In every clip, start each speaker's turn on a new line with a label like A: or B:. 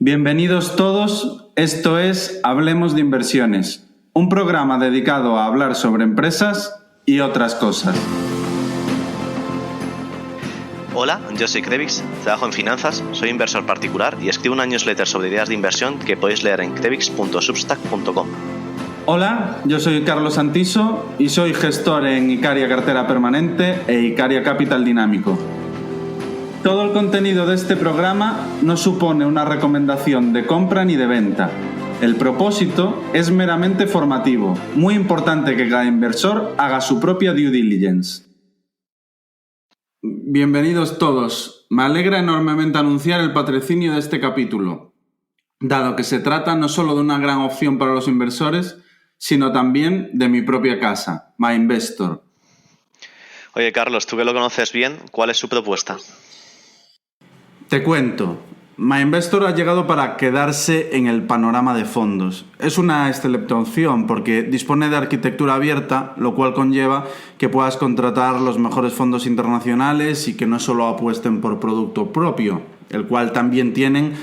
A: Bienvenidos todos, esto es Hablemos de Inversiones, un programa dedicado a hablar sobre empresas y otras cosas.
B: Hola, yo soy Krevix, trabajo en finanzas, soy inversor particular y escribo una newsletter sobre ideas de inversión que podéis leer en krevix.substack.com.
A: Hola, yo soy Carlos Santiso y soy gestor en Icaria Cartera Permanente e Icaria Capital Dinámico. Todo el contenido de este programa no supone una recomendación de compra ni de venta. El propósito es meramente formativo. Muy importante que cada inversor haga su propia due diligence. Bienvenidos todos. Me alegra enormemente anunciar el patrocinio de este capítulo, dado que se trata no solo de una gran opción para los inversores, sino también de mi propia casa, MyInvestor.
B: Oye, Carlos, tú que lo conoces bien, ¿cuál es su propuesta?
A: Te cuento. MyInvestor ha llegado para quedarse en el panorama de fondos. Es una excelente opción porque dispone de arquitectura abierta, lo cual conlleva que puedas contratar los mejores fondos internacionales y que no solo apuesten por producto propio, el cual también tienen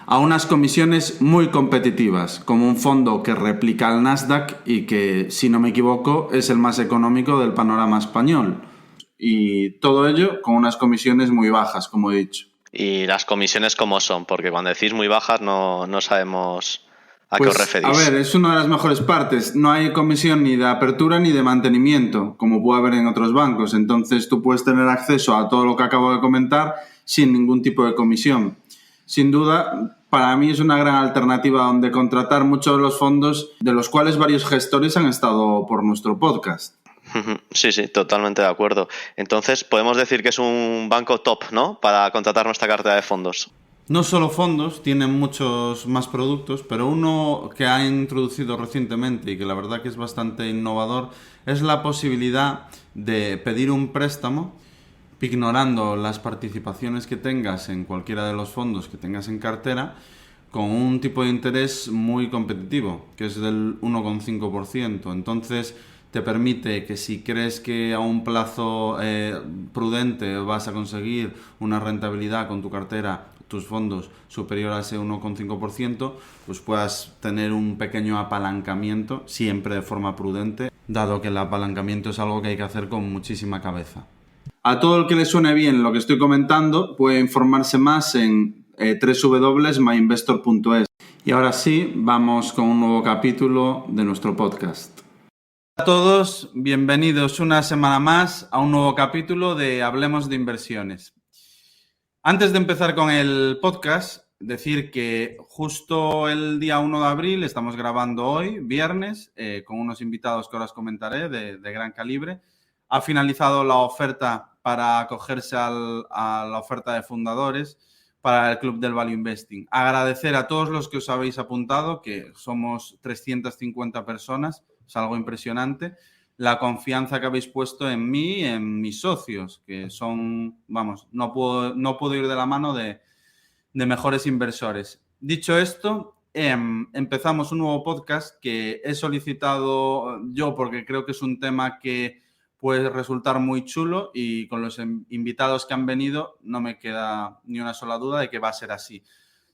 A: a unas comisiones muy competitivas, como un fondo que replica al Nasdaq y que, si no me equivoco, es el más económico del panorama español. Y todo ello con unas comisiones muy bajas, como he dicho.
B: ¿Y las comisiones cómo son? Porque cuando decís muy bajas no sabemos a qué os referís.
A: A ver, es una de las mejores partes. No hay comisión ni de apertura ni de mantenimiento, como puede haber en otros bancos. Entonces tú puedes tener acceso a todo lo que acabo de comentar sin ningún tipo de comisión. Sin duda, para mí es una gran alternativa donde contratar muchos de los fondos de los cuales varios gestores han estado por nuestro podcast.
B: Sí, totalmente de acuerdo. Entonces, podemos decir que es un banco top, ¿no? Para contratar nuestra cartera de fondos.
A: No solo fondos, tienen muchos más productos, pero uno que ha introducido recientemente y que la verdad que es bastante innovador es la posibilidad de pedir un préstamo ignorando las participaciones que tengas en cualquiera de los fondos que tengas en cartera, con un tipo de interés muy competitivo, que es del 1,5%. Entonces te permite que si crees que a un plazo prudente vas a conseguir una rentabilidad con tu cartera, tus fondos, superior a ese 1,5%, pues puedas tener un pequeño apalancamiento, siempre de forma prudente, dado que el apalancamiento es algo que hay que hacer con muchísima cabeza. A todo el que le suene bien lo que estoy comentando, puede informarse más en www.myinvestor.es. Y ahora sí, vamos con un nuevo capítulo de nuestro podcast. Hola a todos, bienvenidos una semana más a un nuevo capítulo de Hablemos de Inversiones. Antes de empezar con el podcast, decir que justo el día 1 de abril, estamos grabando hoy, viernes, con unos invitados que ahora os comentaré de gran calibre, ha finalizado la oferta para acogerse a la oferta de fundadores para el Club del Value Investing. Agradecer a todos los que os habéis apuntado, que somos 350 personas, es algo impresionante, la confianza que habéis puesto en mí y en mis socios, que son, vamos, no puedo ir de la mano de mejores inversores. Dicho esto, empezamos un nuevo podcast que he solicitado yo porque creo que es un tema que puede resultar muy chulo y con los invitados que han venido no me queda ni una sola duda de que va a ser así.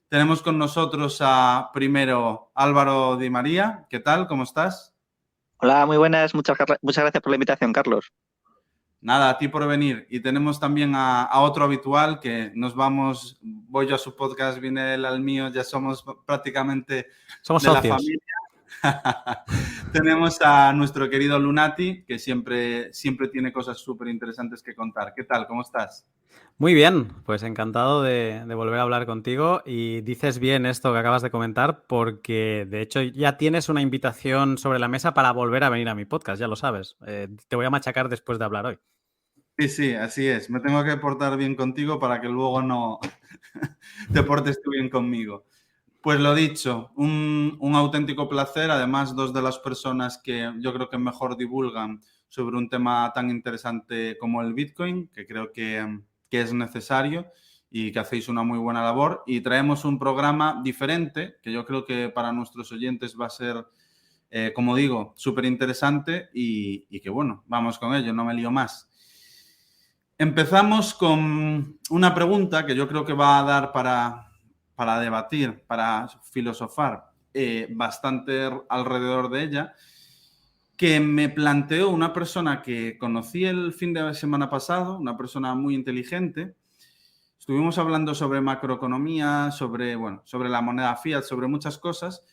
A: Tenemos con nosotros a primero Álvaro Di María. ¿Qué tal? ¿Cómo estás?
C: Hola, muy buenas. Muchas gracias por la invitación, Carlos.
A: Nada, a ti por venir. Y tenemos también a otro habitual que nos vamos, voy yo a su podcast, viene él al mío, ya somos prácticamente
D: somos
A: de
D: socios.
A: La familia. Tenemos a nuestro querido Lunati, que siempre tiene cosas súper interesantes que contar. ¿Qué tal? ¿Cómo estás?
D: Muy bien, pues encantado de volver a hablar contigo y dices bien esto que acabas de comentar porque de hecho ya tienes una invitación sobre la mesa para volver a venir a mi podcast, ya lo sabes. Te voy a machacar después de hablar hoy.
A: Sí, así es. Me tengo que portar bien contigo para que luego no te portes tú bien conmigo. Pues lo dicho, un auténtico placer. Además, dos de las personas que yo creo que mejor divulgan sobre un tema tan interesante como el Bitcoin, que creo que es necesario y que hacéis una muy buena labor. Y traemos un programa diferente, que yo creo que para nuestros oyentes va a ser, como digo, súper interesante y que bueno, vamos con ello, no me lío más. Empezamos con una pregunta que yo creo que va a dar para para debatir, para filosofar bastante alrededor de ella, que me planteó una persona que conocí el fin de semana pasado, una persona muy inteligente. Estuvimos hablando sobre macroeconomía, sobre la moneda fiat, sobre muchas cosas,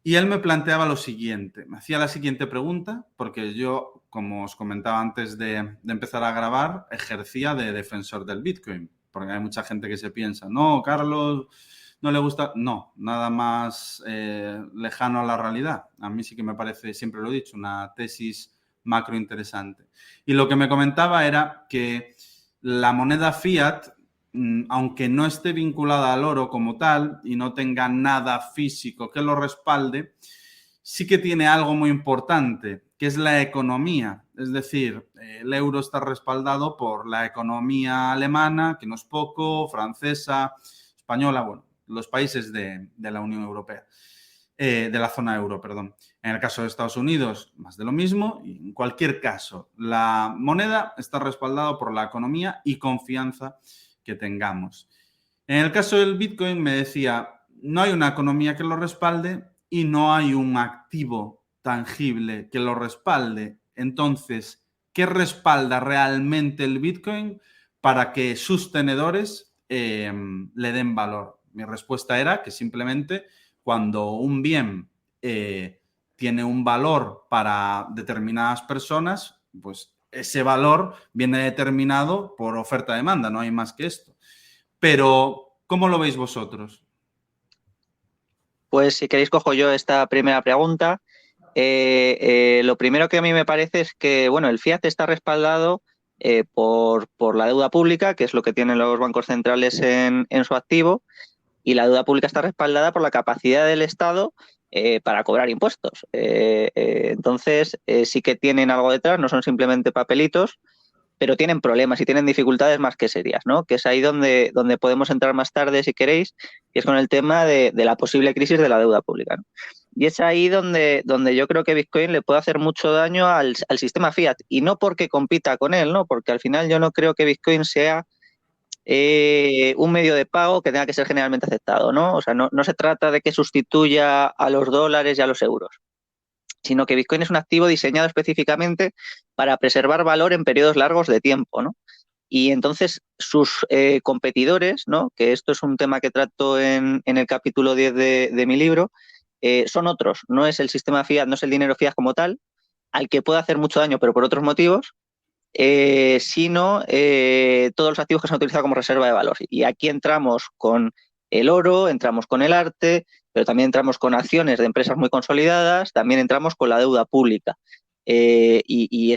A: y él me planteaba lo siguiente. Me hacía la siguiente pregunta, porque yo, como os comentaba antes de empezar a grabar, ejercía de defensor del Bitcoin, porque hay mucha gente que se piensa, no, Carlos, no le gusta. No, nada más lejano a la realidad. A mí sí que me parece, siempre lo he dicho, una tesis macro interesante. Y lo que me comentaba era que la moneda fiat, aunque no esté vinculada al oro como tal y no tenga nada físico que lo respalde, sí que tiene algo muy importante, que es la economía. Es decir, el euro está respaldado por la economía alemana, que no es poco, francesa, española, los países de la Unión Europea, de la zona euro, perdón. En el caso de Estados Unidos, más de lo mismo. Y en cualquier caso, la moneda está respaldada por la economía y confianza que tengamos. En el caso del Bitcoin me decía, no hay una economía que lo respalde y no hay un activo tangible que lo respalde. Entonces, ¿qué respalda realmente el Bitcoin para que sus tenedores le den valor? Mi respuesta era que simplemente cuando un bien tiene un valor para determinadas personas, pues ese valor viene determinado por oferta-demanda, no hay más que esto. Pero, ¿cómo lo veis vosotros?
C: Pues si queréis cojo yo esta primera pregunta. Lo primero que a mí me parece es que, bueno, el fiat está respaldado por la deuda pública, que es lo que tienen los bancos centrales en su activo, y la deuda pública está respaldada por la capacidad del Estado para cobrar impuestos. Entonces, sí que tienen algo detrás, no son simplemente papelitos, pero tienen problemas y tienen dificultades más que serias, ¿no? Que es ahí donde podemos entrar más tarde, si queréis, que es con el tema de la posible crisis de la deuda pública, ¿no? Y es ahí donde yo creo que Bitcoin le puede hacer mucho daño al sistema fiat, y no porque compita con él, ¿no? Porque al final yo no creo que Bitcoin sea un medio de pago que tenga que ser generalmente aceptado, ¿no? O sea, no se trata de que sustituya a los dólares y a los euros, sino que Bitcoin es un activo diseñado específicamente para preservar valor en periodos largos de tiempo, ¿no? Y entonces sus competidores, ¿no? Que esto es un tema que trato en el capítulo 10 de mi libro, son otros. No es el sistema fiat, no es el dinero fiat como tal, al que puede hacer mucho daño, pero por otros motivos, sino todos los activos que se han utilizado como reserva de valor. Y aquí entramos con el oro, entramos con el arte, pero también entramos con acciones de empresas muy consolidadas, también entramos con la deuda pública. Y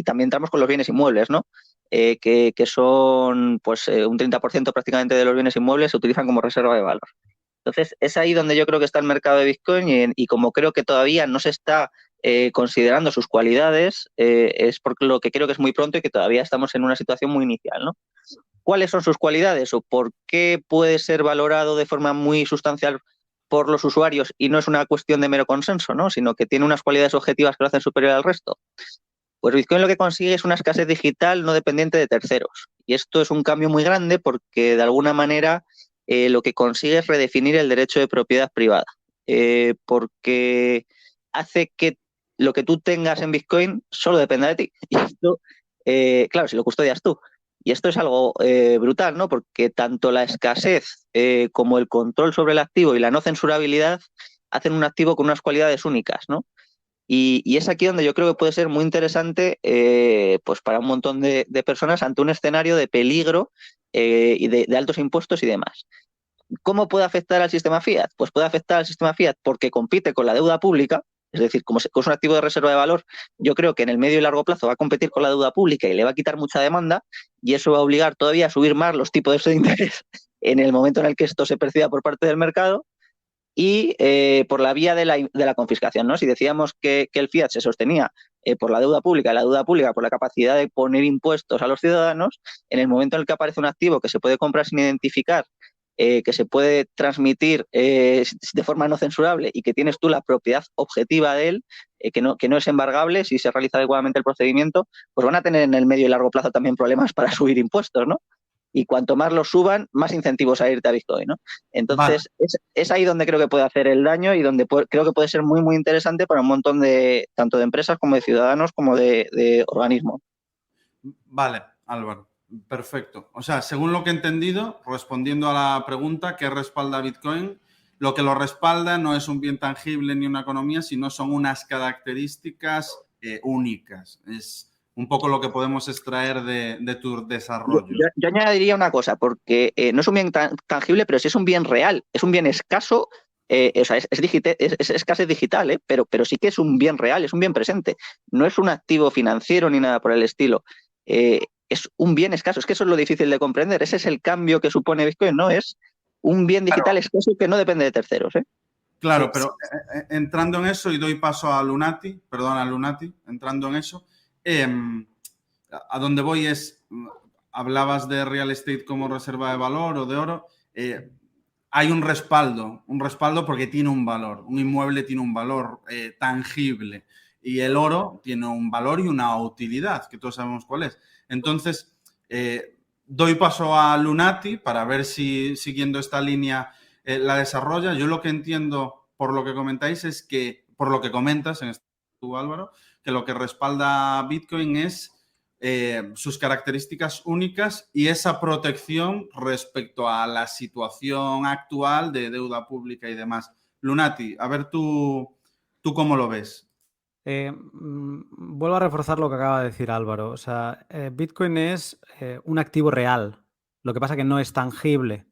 C: también entramos con los bienes inmuebles, ¿no? Que son pues un 30% prácticamente de los bienes inmuebles se utilizan como reserva de valor. Entonces, es ahí donde yo creo que está el mercado de Bitcoin, y como creo que todavía no se está considerando sus cualidades, es porque lo que creo que es muy pronto y que todavía estamos en una situación muy inicial, ¿no? ¿Cuáles son sus cualidades o por qué puede ser valorado de forma muy sustancial por los usuarios y no es una cuestión de mero consenso, ¿no? Sino que tiene unas cualidades objetivas que lo hacen superior al resto? Pues Bitcoin lo que consigue es una escasez digital no dependiente de terceros. Y esto es un cambio muy grande porque de alguna manera lo que consigue es redefinir el derecho de propiedad privada. Porque hace que lo que tú tengas en Bitcoin solo dependa de ti. Y esto, claro, si lo custodias tú. Y esto es algo brutal, ¿no? Porque tanto la escasez como el control sobre el activo y la no censurabilidad hacen un activo con unas cualidades únicas, ¿no? Y es aquí donde yo creo que puede ser muy interesante pues para un montón de personas ante un escenario de peligro y de altos impuestos y demás. ¿Cómo puede afectar al sistema fiat? Pues puede afectar al sistema fiat porque compite con la deuda pública, es decir, como es un activo de reserva de valor, yo creo que en el medio y largo plazo va a competir con la deuda pública y le va a quitar mucha demanda, y eso va a obligar todavía a subir más los tipos de interés en el momento en el que esto se perciba por parte del mercado. Y por la vía de la confiscación, ¿no? Si decíamos que el fiat se sostenía por la deuda pública, y la deuda pública por la capacidad de poner impuestos a los ciudadanos, en el momento en el que aparece un activo que se puede comprar sin identificar, que se puede transmitir de forma no censurable y que tienes tú la propiedad objetiva de él, que no es embargable si se realiza adecuadamente el procedimiento, pues van a tener en el medio y largo plazo también problemas para subir impuestos, ¿no? y cuanto más los suban, más incentivos a irte a Bitcoin, ¿no? Entonces, es ahí donde creo que puede hacer el daño y donde creo que puede ser muy, muy interesante para un montón tanto de empresas como de ciudadanos como de organismos.
A: Vale, Álvaro, perfecto. O sea, según lo que he entendido, respondiendo a la pregunta, ¿qué respalda Bitcoin? Lo que lo respalda no es un bien tangible ni una economía, sino son unas características únicas. Es un poco lo que podemos extraer de tu desarrollo.
C: Yo añadiría una cosa, porque no es un bien tangible, pero sí es un bien real, es un bien escaso, o sea, es escasez digital, pero sí que es un bien real, es un bien presente. No es un activo financiero ni nada por el estilo. Es un bien escaso, es que eso es lo difícil de comprender. Ese es el cambio que supone Bitcoin, ¿no? Es un bien digital escaso que no depende de terceros, ¿eh?
A: Claro,
D: Sí,
A: pero entrando en eso, y doy paso a Lunati, entrando en eso, a donde voy es, hablabas de real estate como reserva de valor o de oro, hay un respaldo porque tiene un valor, un inmueble tiene un valor tangible y el oro tiene un valor y una utilidad, que todos sabemos cuál es. Entonces, doy paso a Lunati para ver si siguiendo esta línea la desarrolla. Yo lo que entiendo por lo que comentáis es que, por lo que comentas en tú, Álvaro, que lo que respalda Bitcoin es sus características únicas y esa protección respecto a la situación actual de deuda pública y demás. Lunati, a ver tú cómo lo ves.
D: Vuelvo a reforzar lo que acaba de decir Álvaro. O sea, Bitcoin es un activo real. Lo que pasa que no es tangible.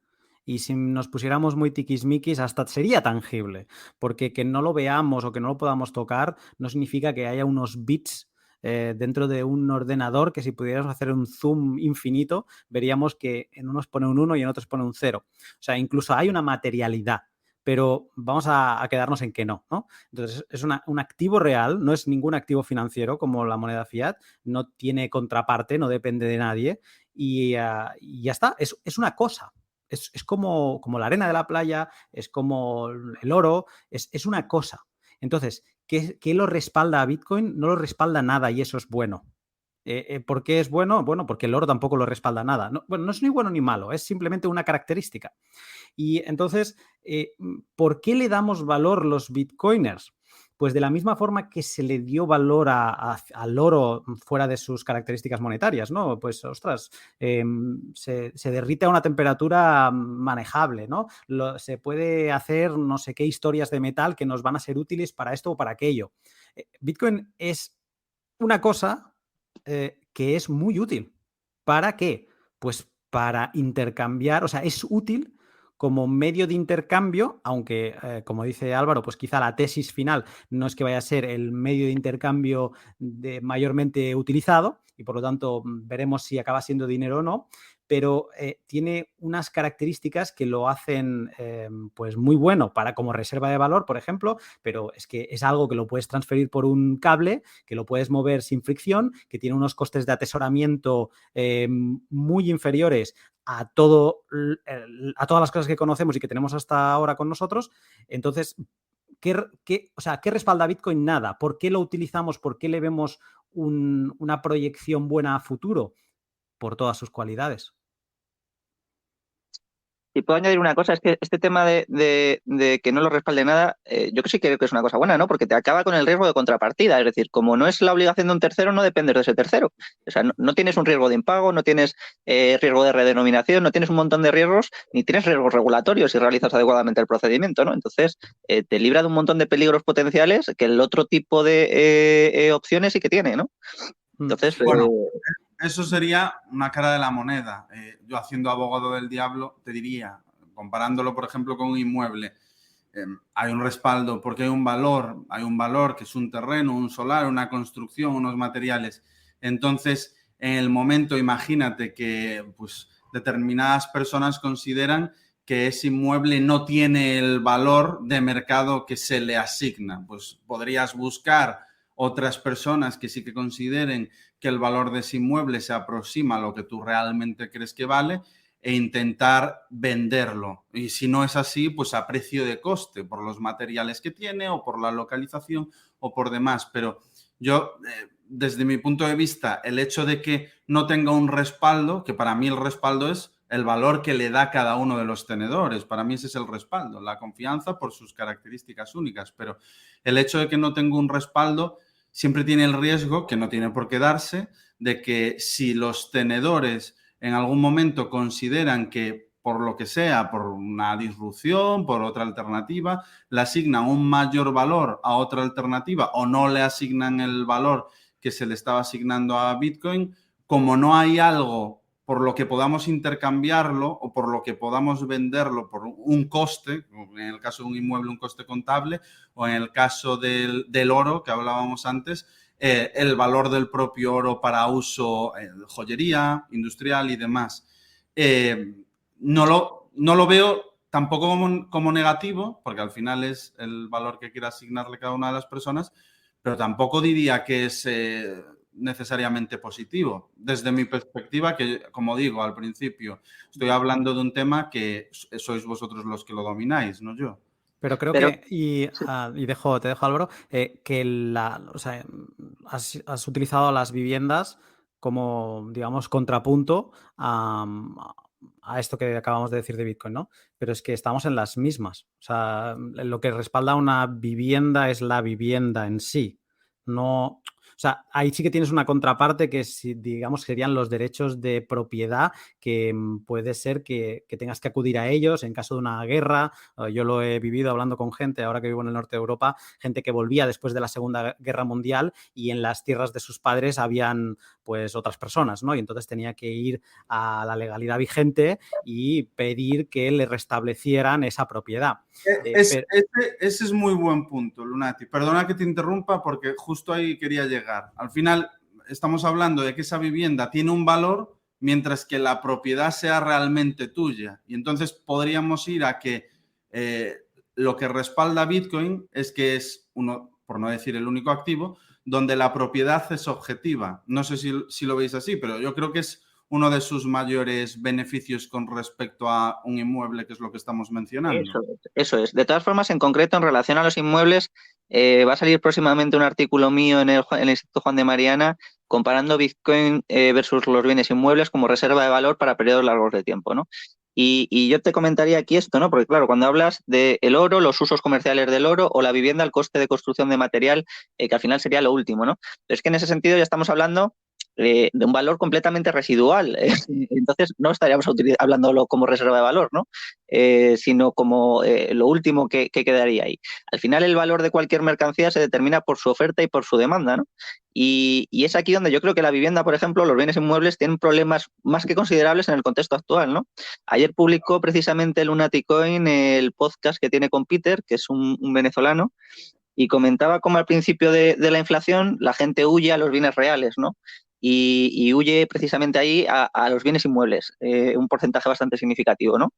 D: Y si nos pusiéramos muy tiquismiquis, hasta sería tangible. Porque que no lo veamos o que no lo podamos tocar no significa que haya unos bits dentro de un ordenador que si pudiéramos hacer un zoom infinito, veríamos que en unos pone un 1 y en otros pone un 0. O sea, incluso hay una materialidad. Pero vamos a quedarnos en que no, ¿no? Entonces, es un activo real, no es ningún activo financiero como la moneda fiat, no tiene contraparte, no depende de nadie y ya está, es una cosa. Es como la arena de la playa, es como el oro, es una cosa. Entonces, ¿qué lo respalda a Bitcoin? No lo respalda nada y eso es bueno. ¿Por qué es bueno? Bueno, porque el oro tampoco lo respalda nada. No, bueno, no es ni bueno ni malo, es simplemente una característica. Y entonces, ¿por qué le damos valor los bitcoiners? Pues de la misma forma que se le dio valor al oro fuera de sus características monetarias, ¿no? Pues, ostras, se derrite a una temperatura manejable, ¿no? Se puede hacer no sé qué historias de metal que nos van a ser útiles para esto o para aquello. Bitcoin es una cosa que es muy útil. ¿Para qué? Pues para intercambiar, o sea, es útil como medio de intercambio, aunque, como dice Álvaro, pues quizá la tesis final no es que vaya a ser el medio de intercambio mayormente utilizado y por lo tanto veremos si acaba siendo dinero o no, pero tiene unas características que lo hacen pues muy bueno para como reserva de valor, por ejemplo, pero es que es algo que lo puedes transferir por un cable, que lo puedes mover sin fricción, que tiene unos costes de atesoramiento muy inferiores a todas las cosas que conocemos y que tenemos hasta ahora con nosotros. Entonces, ¿qué respalda Bitcoin? Nada. ¿Por qué lo utilizamos? ¿Por qué le vemos una proyección buena a futuro? Por todas sus cualidades.
C: Y puedo añadir una cosa, es que este tema de que no lo respalde nada, yo que sí creo que es una cosa buena, ¿no? Porque te acaba con el riesgo de contrapartida. Es decir, como no es la obligación de un tercero, no dependes de ese tercero. O sea, no tienes un riesgo de impago, no tienes riesgo de redenominación, no tienes un montón de riesgos, ni tienes riesgos regulatorios si realizas adecuadamente el procedimiento, ¿no? Entonces, te libra de un montón de peligros potenciales que el otro tipo de opciones sí que tiene, ¿no? Entonces,
A: bueno, eso sería una cara de la moneda. Yo, haciendo abogado del diablo, te diría, comparándolo, por ejemplo, con un inmueble, hay un respaldo porque hay un valor que es un terreno, un solar, una construcción, unos materiales. Entonces, en el momento, imagínate que pues, determinadas personas consideran que ese inmueble no tiene el valor de mercado que se le asigna. Pues podrías buscar otras personas que sí que consideren que el valor de ese inmueble se aproxima a lo que tú realmente crees que vale e intentar venderlo. Y si no es así, pues a precio de coste, por los materiales que tiene o por la localización o por demás. Pero yo desde mi punto de vista, el hecho de que no tenga un respaldo, que para mí el respaldo es el valor que le da cada uno de los tenedores. Para mí ese es el respaldo, la confianza por sus características únicas. Pero el hecho de que no tenga un respaldo siempre tiene el riesgo, que no tiene por qué darse, de que si los tenedores en algún momento consideran que por lo que sea, por una disrupción, por otra alternativa, le asignan un mayor valor a otra alternativa o no le asignan el valor que se le estaba asignando a Bitcoin, como no hay algo por lo que podamos intercambiarlo o por lo que podamos venderlo por un coste, en el caso de un inmueble, un coste contable, o en el caso del oro que hablábamos antes, el valor del propio oro para uso joyería, industrial y demás. No lo veo tampoco como negativo, porque al final es el valor que quiera asignarle cada una de las personas, pero tampoco diría que es necesariamente positivo. Desde mi perspectiva, que como digo al principio, estoy hablando de un tema que sois vosotros los que lo domináis, no yo.
D: Pero creo que, te dejo Álvaro, que o sea, has utilizado las viviendas como, digamos, contrapunto a esto que acabamos de decir de Bitcoin, ¿no? Pero es que estamos en las mismas. O sea, lo que respalda una vivienda es la vivienda en sí. No, o sea, ahí sí que tienes una contraparte que, digamos, serían los derechos de propiedad, que puede ser que tengas que acudir a ellos en caso de una guerra. Yo lo he vivido hablando con gente, ahora que vivo en el norte de Europa, gente que volvía después de la Segunda Guerra Mundial y en las tierras de sus padres habían pues otras personas, ¿no? Y entonces tenía que ir a la legalidad vigente y pedir que le restablecieran esa propiedad.
A: Ese es muy buen punto, Lunati. Perdona que te interrumpa porque justo ahí quería llegar. Al final estamos hablando de que esa vivienda tiene un valor mientras que la propiedad sea realmente tuya. Y entonces podríamos ir a que lo que respalda Bitcoin es que es uno, por no decir el único activo, donde la propiedad es objetiva. No sé si lo veis así, pero yo creo que es uno de sus mayores beneficios con respecto a un inmueble, que es lo que estamos mencionando.
C: Eso es. De todas formas, en concreto, en relación a los inmuebles, va a salir próximamente un artículo mío en el Instituto Juan de Mariana comparando Bitcoin versus los bienes inmuebles como reserva de valor para periodos largos de tiempo, ¿no? Y yo te comentaría aquí esto, ¿no? Porque claro, cuando hablas del oro, los usos comerciales del oro o la vivienda, el coste de construcción de material, que al final sería lo último, ¿no? Pero es que en ese sentido ya estamos hablando de un valor completamente residual. Entonces no estaríamos hablándolo como reserva de valor, ¿no? Sino como lo último que quedaría ahí. Al final el valor de cualquier mercancía se determina por su oferta y por su demanda, ¿no? Y es aquí donde yo creo que la vivienda, por ejemplo, los bienes inmuebles tienen problemas más que considerables en el contexto actual, ¿no? Ayer publicó precisamente el Lunaticoin el podcast que tiene con Peter, que es un venezolano, y comentaba cómo al principio de la inflación la gente huye a los bienes reales, ¿no? Y huye precisamente ahí a los bienes inmuebles, un porcentaje bastante significativo, ¿no?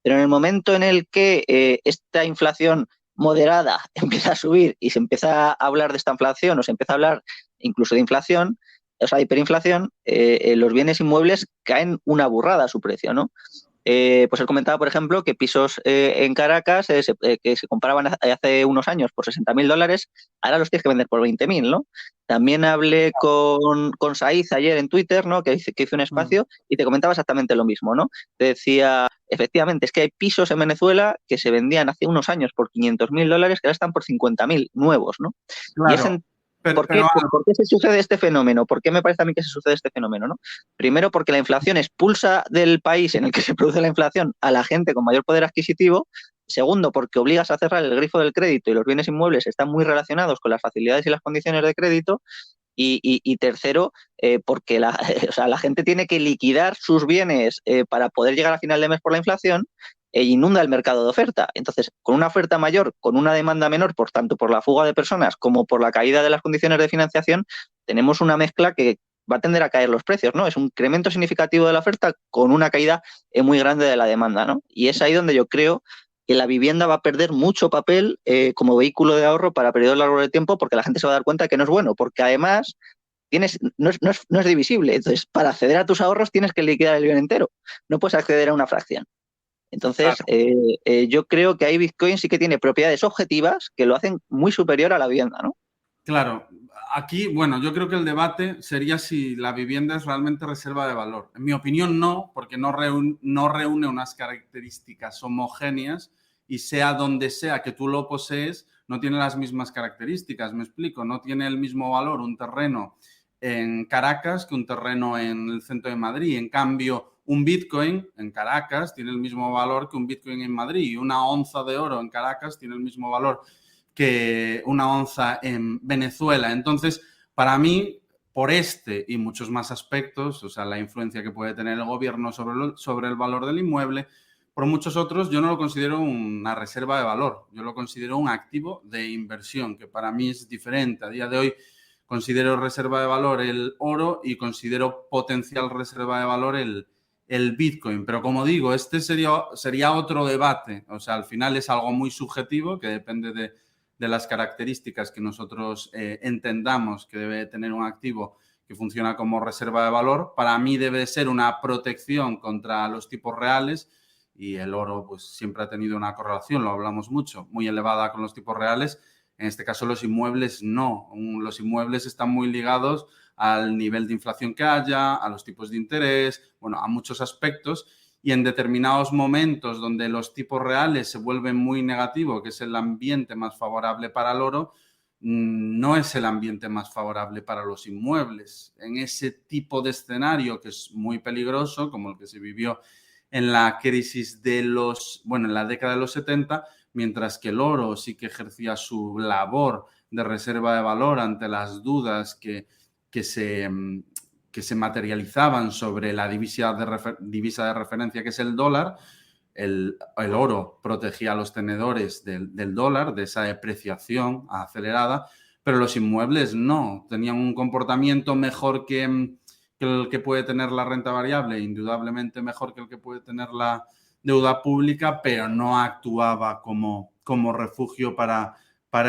C: Pero en el momento en el que esta inflación moderada empieza a subir y se empieza a hablar de esta inflación o se empieza a hablar incluso de inflación, o sea, de hiperinflación, los bienes inmuebles caen una burrada a su precio, ¿no? Pues él comentaba, por ejemplo, que pisos en Caracas que se compraban hace unos años por $60.000, ahora los tienes que vender por 20.000, ¿no? También hablé con Saiz ayer en Twitter, ¿no? Que hizo un espacio y te comentaba exactamente lo mismo, ¿no? Te decía, efectivamente, es que hay pisos en Venezuela que se vendían hace unos años por $500.000 que ahora están por 50.000 nuevos, ¿no?
A: Claro.
C: ¿Por qué se sucede este fenómeno? ¿Por qué me parece a mí que se sucede este fenómeno, ¿no? Primero, porque la inflación expulsa del país en el que se produce la inflación a la gente con mayor poder adquisitivo. Segundo, porque obligas a cerrar el grifo del crédito y los bienes inmuebles están muy relacionados con las facilidades y las condiciones de crédito. Y tercero, porque la gente tiene que liquidar sus bienes para poder llegar a final de mes por la inflación e inunda el mercado de oferta. Entonces, con una oferta mayor, con una demanda menor, por tanto por la fuga de personas como por la caída de las condiciones de financiación, tenemos una mezcla que va a tender a caer los precios, ¿no? Es un incremento significativo de la oferta con una caída muy grande de la demanda, ¿no? Y es ahí donde yo creo que la vivienda va a perder mucho papel como vehículo de ahorro para periodos largos de tiempo, porque la gente se va a dar cuenta que no es bueno, porque además no es divisible. Entonces, para acceder a tus ahorros tienes que liquidar el bien entero, no puedes acceder a una fracción. Entonces, claro. Yo creo que ahí Bitcoin sí que tiene propiedades objetivas que lo hacen muy superior a la vivienda, ¿no?
A: Claro. Aquí, bueno, yo creo que el debate sería si la vivienda es realmente reserva de valor. En mi opinión, no, porque no reúne unas características homogéneas y sea donde sea que tú lo posees, no tiene las mismas características. Me explico, no tiene el mismo valor un terreno en Caracas que un terreno en el centro de Madrid. En cambio, un Bitcoin en Caracas tiene el mismo valor que un Bitcoin en Madrid y una onza de oro en Caracas tiene el mismo valor que una onza en Venezuela. Entonces, para mí, por este y muchos más aspectos, o sea, la influencia que puede tener el gobierno sobre el valor del inmueble, por muchos otros, yo no lo considero una reserva de valor, yo lo considero un activo de inversión, que para mí es diferente. A día de hoy considero reserva de valor el oro y considero potencial reserva de valor el Bitcoin. Pero como digo, este sería otro debate. O sea, al final es algo muy subjetivo que depende de las características que nosotros entendamos que debe tener un activo que funciona como reserva de valor. Para mí debe ser una protección contra los tipos reales y el oro pues siempre ha tenido una correlación, lo hablamos mucho, muy elevada con los tipos reales. En este caso los inmuebles no. Los inmuebles están muy ligados al nivel de inflación que haya, a los tipos de interés, bueno, a muchos aspectos. Y en determinados momentos donde los tipos reales se vuelven muy negativos, que es el ambiente más favorable para el oro, no es el ambiente más favorable para los inmuebles. En ese tipo de escenario que es muy peligroso, como el que se vivió en la crisis en la década de los 70, mientras que el oro sí que ejercía su labor de reserva de valor ante las dudas que se materializaban sobre la divisa de referencia que es el dólar. El oro protegía a los tenedores del dólar, de esa depreciación acelerada, pero los inmuebles no, tenían un comportamiento mejor que el que puede tener la renta variable, indudablemente mejor que el que puede tener la deuda pública, pero no actuaba como refugio para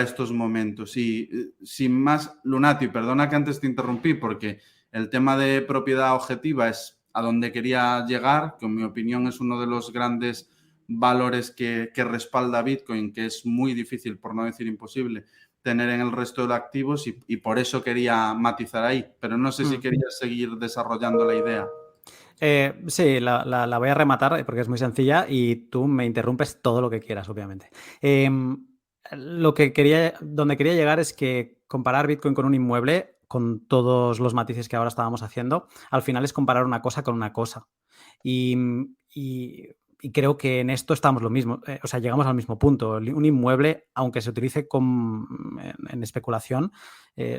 A: estos momentos. Y sin más, Lunati, perdona que antes te interrumpí porque el tema de propiedad objetiva es a donde quería llegar, que en mi opinión es uno de los grandes valores que respalda Bitcoin, que es muy difícil, por no decir imposible, tener en el resto de activos y por eso quería matizar ahí. Pero no sé si querías seguir desarrollando la idea.
D: Sí, la voy a rematar porque es muy sencilla y tú me interrumpes todo lo que quieras, obviamente. Donde quería llegar es que comparar Bitcoin con un inmueble, con todos los matices que ahora estábamos haciendo, al final es comparar una cosa con una cosa. Y creo que en esto estamos lo mismo, o sea, llegamos al mismo punto. Un inmueble, aunque se utilice en especulación,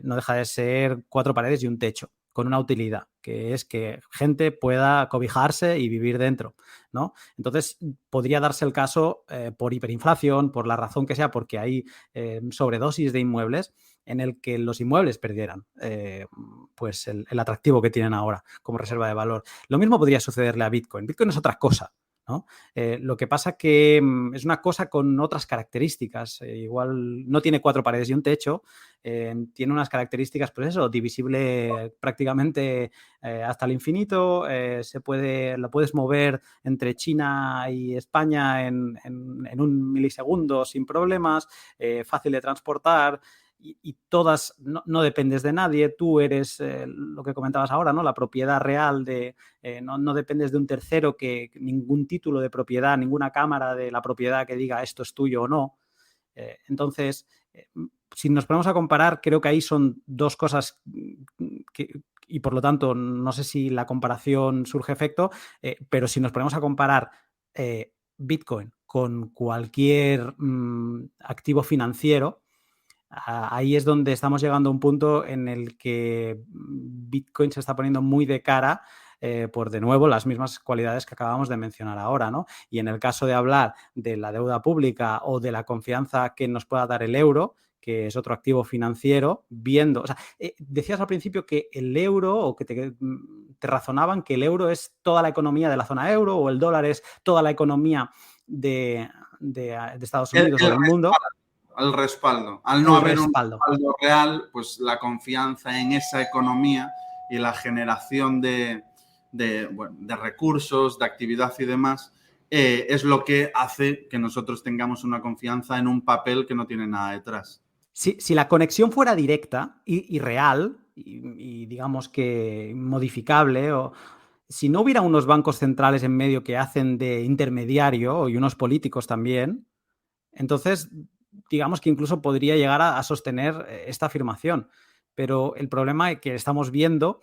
D: no deja de ser 4 paredes y un techo, con una utilidad, que es que gente pueda cobijarse y vivir dentro, ¿no? Entonces, podría darse el caso por hiperinflación, por la razón que sea, porque hay sobredosis de inmuebles en el que los inmuebles perdieran pues el atractivo que tienen ahora como reserva de valor. Lo mismo podría sucederle a Bitcoin. Bitcoin es otra cosa, ¿no? Lo que pasa que es una cosa con otras características. Igual no tiene 4 paredes y un techo, tiene unas características, pues eso, divisible prácticamente hasta el infinito, lo puedes mover entre China y España en un milisegundo sin problemas, fácil de transportar. Y todas, no dependes de nadie, tú eres lo que comentabas ahora, ¿no? La propiedad real no dependes de un tercero, que ningún título de propiedad, ninguna cámara de la propiedad que diga esto es tuyo o no. Entonces, si nos ponemos a comparar, creo que ahí son dos cosas y por lo tanto no sé si la comparación surge efecto, pero si nos ponemos a comparar Bitcoin con cualquier activo financiero, ahí es donde estamos llegando a un punto en el que Bitcoin se está poniendo muy de cara por, de nuevo, las mismas cualidades que acabamos de mencionar ahora, ¿no? Y en el caso de hablar de la deuda pública o de la confianza que nos pueda dar el euro, que es otro activo financiero, o sea, decías al principio que el euro, o que te razonaban que el euro es toda la economía de la zona euro, o el dólar es toda la economía de Estados Unidos o del mundo.
A: El respaldo. Al no haber un respaldo real, pues la confianza en esa economía y la generación de recursos, de actividad y demás, es lo que hace que nosotros tengamos una confianza en un papel que no tiene nada detrás.
D: Si la conexión fuera directa y real, y digamos que modificable, o si no hubiera unos bancos centrales en medio que hacen de intermediario y unos políticos también, entonces digamos que incluso podría llegar a sostener esta afirmación. Pero el problema que estamos viendo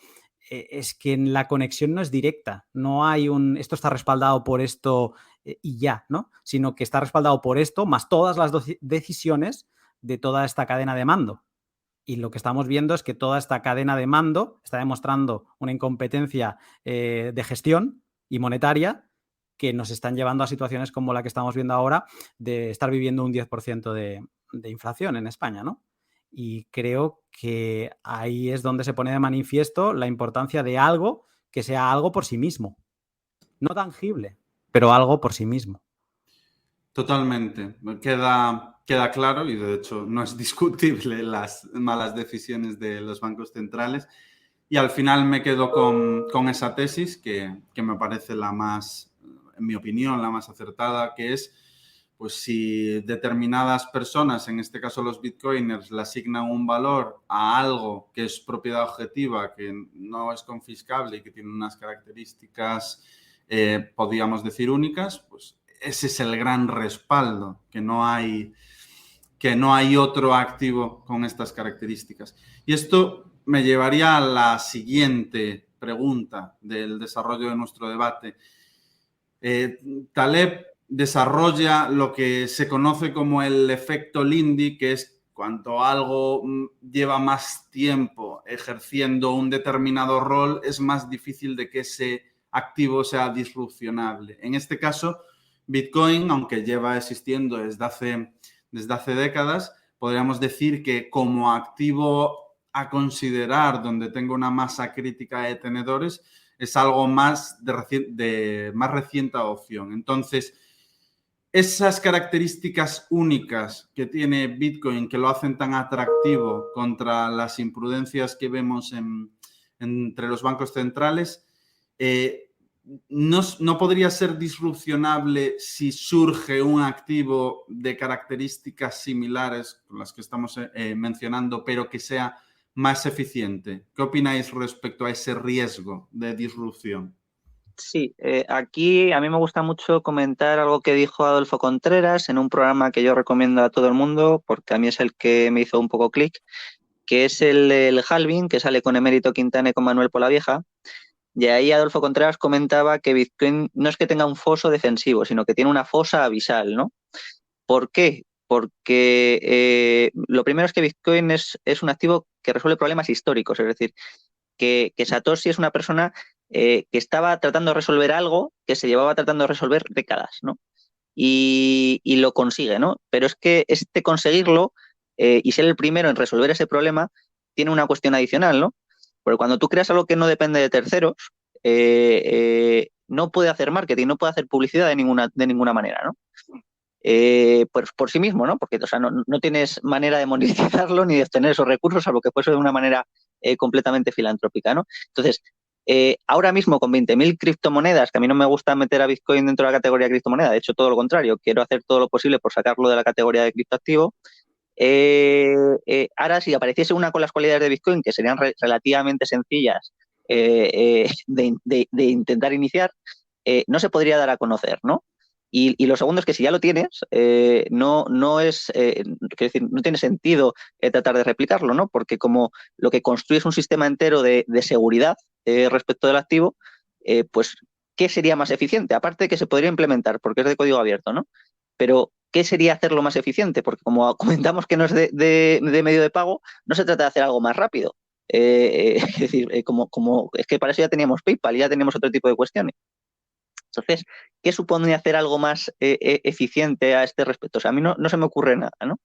D: es que la conexión no es directa. No hay esto está respaldado por esto y ya, ¿no? Sino que está respaldado por esto más todas las decisiones de toda esta cadena de mando. Y lo que estamos viendo es que toda esta cadena de mando está demostrando una incompetencia de gestión y monetaria que nos están llevando a situaciones como la que estamos viendo ahora de estar viviendo un 10% de inflación en España, ¿no? Y creo que ahí es donde se pone de manifiesto la importancia de algo que sea algo por sí mismo. No tangible, pero algo por sí mismo.
A: Totalmente. Queda claro y de hecho no es discutible las malas decisiones de los bancos centrales. Y al final me quedo con esa tesis que me parece la más, en mi opinión, la más acertada, que es, pues si determinadas personas, en este caso los bitcoiners, le asignan un valor a algo que es propiedad objetiva, que no es confiscable y que tiene unas características, podríamos decir, únicas, pues ese es el gran respaldo, que no hay otro activo con estas características. Y esto me llevaría a la siguiente pregunta del desarrollo de nuestro debate. Taleb desarrolla lo que se conoce como el efecto Lindy, que es cuando algo lleva más tiempo ejerciendo un determinado rol, es más difícil de que ese activo sea disrupcionable. En este caso, Bitcoin, aunque lleva existiendo desde hace décadas, podríamos decir que como activo a considerar donde tengo una masa crítica de tenedores es algo más de más reciente adopción. Entonces, esas características únicas que tiene Bitcoin que lo hacen tan atractivo contra las imprudencias que vemos entre los bancos centrales, no podría ser disrupcionable si surge un activo de características similares con las que estamos mencionando, pero que sea más eficiente. ¿Qué opináis respecto a ese riesgo de disrupción?
C: Sí, aquí a mí me gusta mucho comentar algo que dijo Adolfo Contreras en un programa que yo recomiendo a todo el mundo, porque a mí es el que me hizo un poco clic, que es el Halving, que sale con Emérito Quintana y con Manuel Polavieja. Y ahí Adolfo Contreras comentaba que Bitcoin no es que tenga un foso defensivo, sino que tiene una fosa abisal, ¿no? ¿Por qué? Porque lo primero es que Bitcoin es un activo que resuelve problemas históricos, es decir, que Satoshi es una persona que estaba tratando de resolver algo que se llevaba tratando de resolver décadas, ¿no? Y lo consigue, ¿no? Pero es que conseguirlo y ser el primero en resolver ese problema tiene una cuestión adicional, ¿no? Porque cuando tú creas algo que no depende de terceros, no puede hacer marketing, no puede hacer publicidad de ninguna manera, ¿no? Pues por sí mismo, ¿no? Porque o sea, no tienes manera de monetizarlo ni de obtener esos recursos, salvo que fuese de una manera completamente filantrópica, ¿no? Entonces, ahora mismo con 20.000 criptomonedas, que a mí no me gusta meter a Bitcoin dentro de la categoría de criptomoneda, de hecho todo lo contrario, quiero hacer todo lo posible por sacarlo de la categoría de criptoactivo. Ahora, si apareciese una con las cualidades de Bitcoin, que serían relativamente sencillas de intentar iniciar, no se podría dar a conocer, ¿no? Y lo segundo es que si ya lo tienes, no es, quiero decir, no tiene sentido tratar de replicarlo, ¿no? Porque como lo que construye es un sistema entero de seguridad respecto del activo, pues, ¿qué sería más eficiente? Aparte de que se podría implementar, porque es de código abierto, ¿no? Pero, ¿qué sería hacerlo más eficiente? Porque como comentamos que no es de medio de pago, no se trata de hacer algo más rápido. Es decir, es que para eso ya teníamos PayPal y ya teníamos otro tipo de cuestiones. Entonces, ¿qué supone hacer algo más eficiente a este respecto? O sea, a mí no se me ocurre nada, ¿no?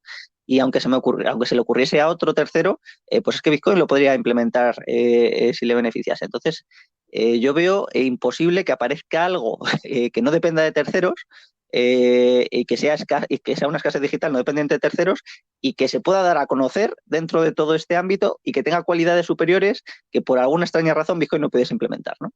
C: Y aunque se le ocurriese a otro tercero, pues es que Bitcoin lo podría implementar si le beneficiase. Entonces, yo veo imposible que aparezca algo que no dependa de terceros y que sea una escasez digital no dependiente de terceros y que se pueda dar a conocer dentro de todo este ámbito y que tenga cualidades superiores que por alguna extraña razón Bitcoin no pudiese implementar, ¿no?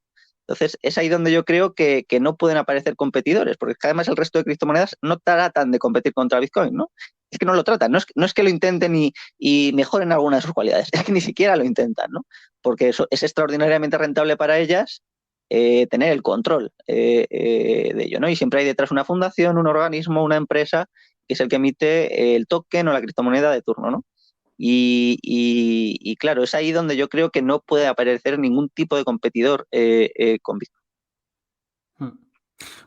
C: Entonces, es ahí donde yo creo que no pueden aparecer competidores, porque además el resto de criptomonedas no tratan de competir contra Bitcoin, ¿no? es que no lo tratan, no es que lo intenten y mejoren alguna de sus cualidades, es que ni siquiera lo intentan, ¿no? Porque eso es extraordinariamente rentable para ellas tener el control de ello, ¿no? Y siempre hay detrás una fundación, un organismo, una empresa que es el que emite el token o la criptomoneda de turno, ¿no? Y claro, es ahí donde yo creo que no puede aparecer ningún tipo de competidor con Bitcoin.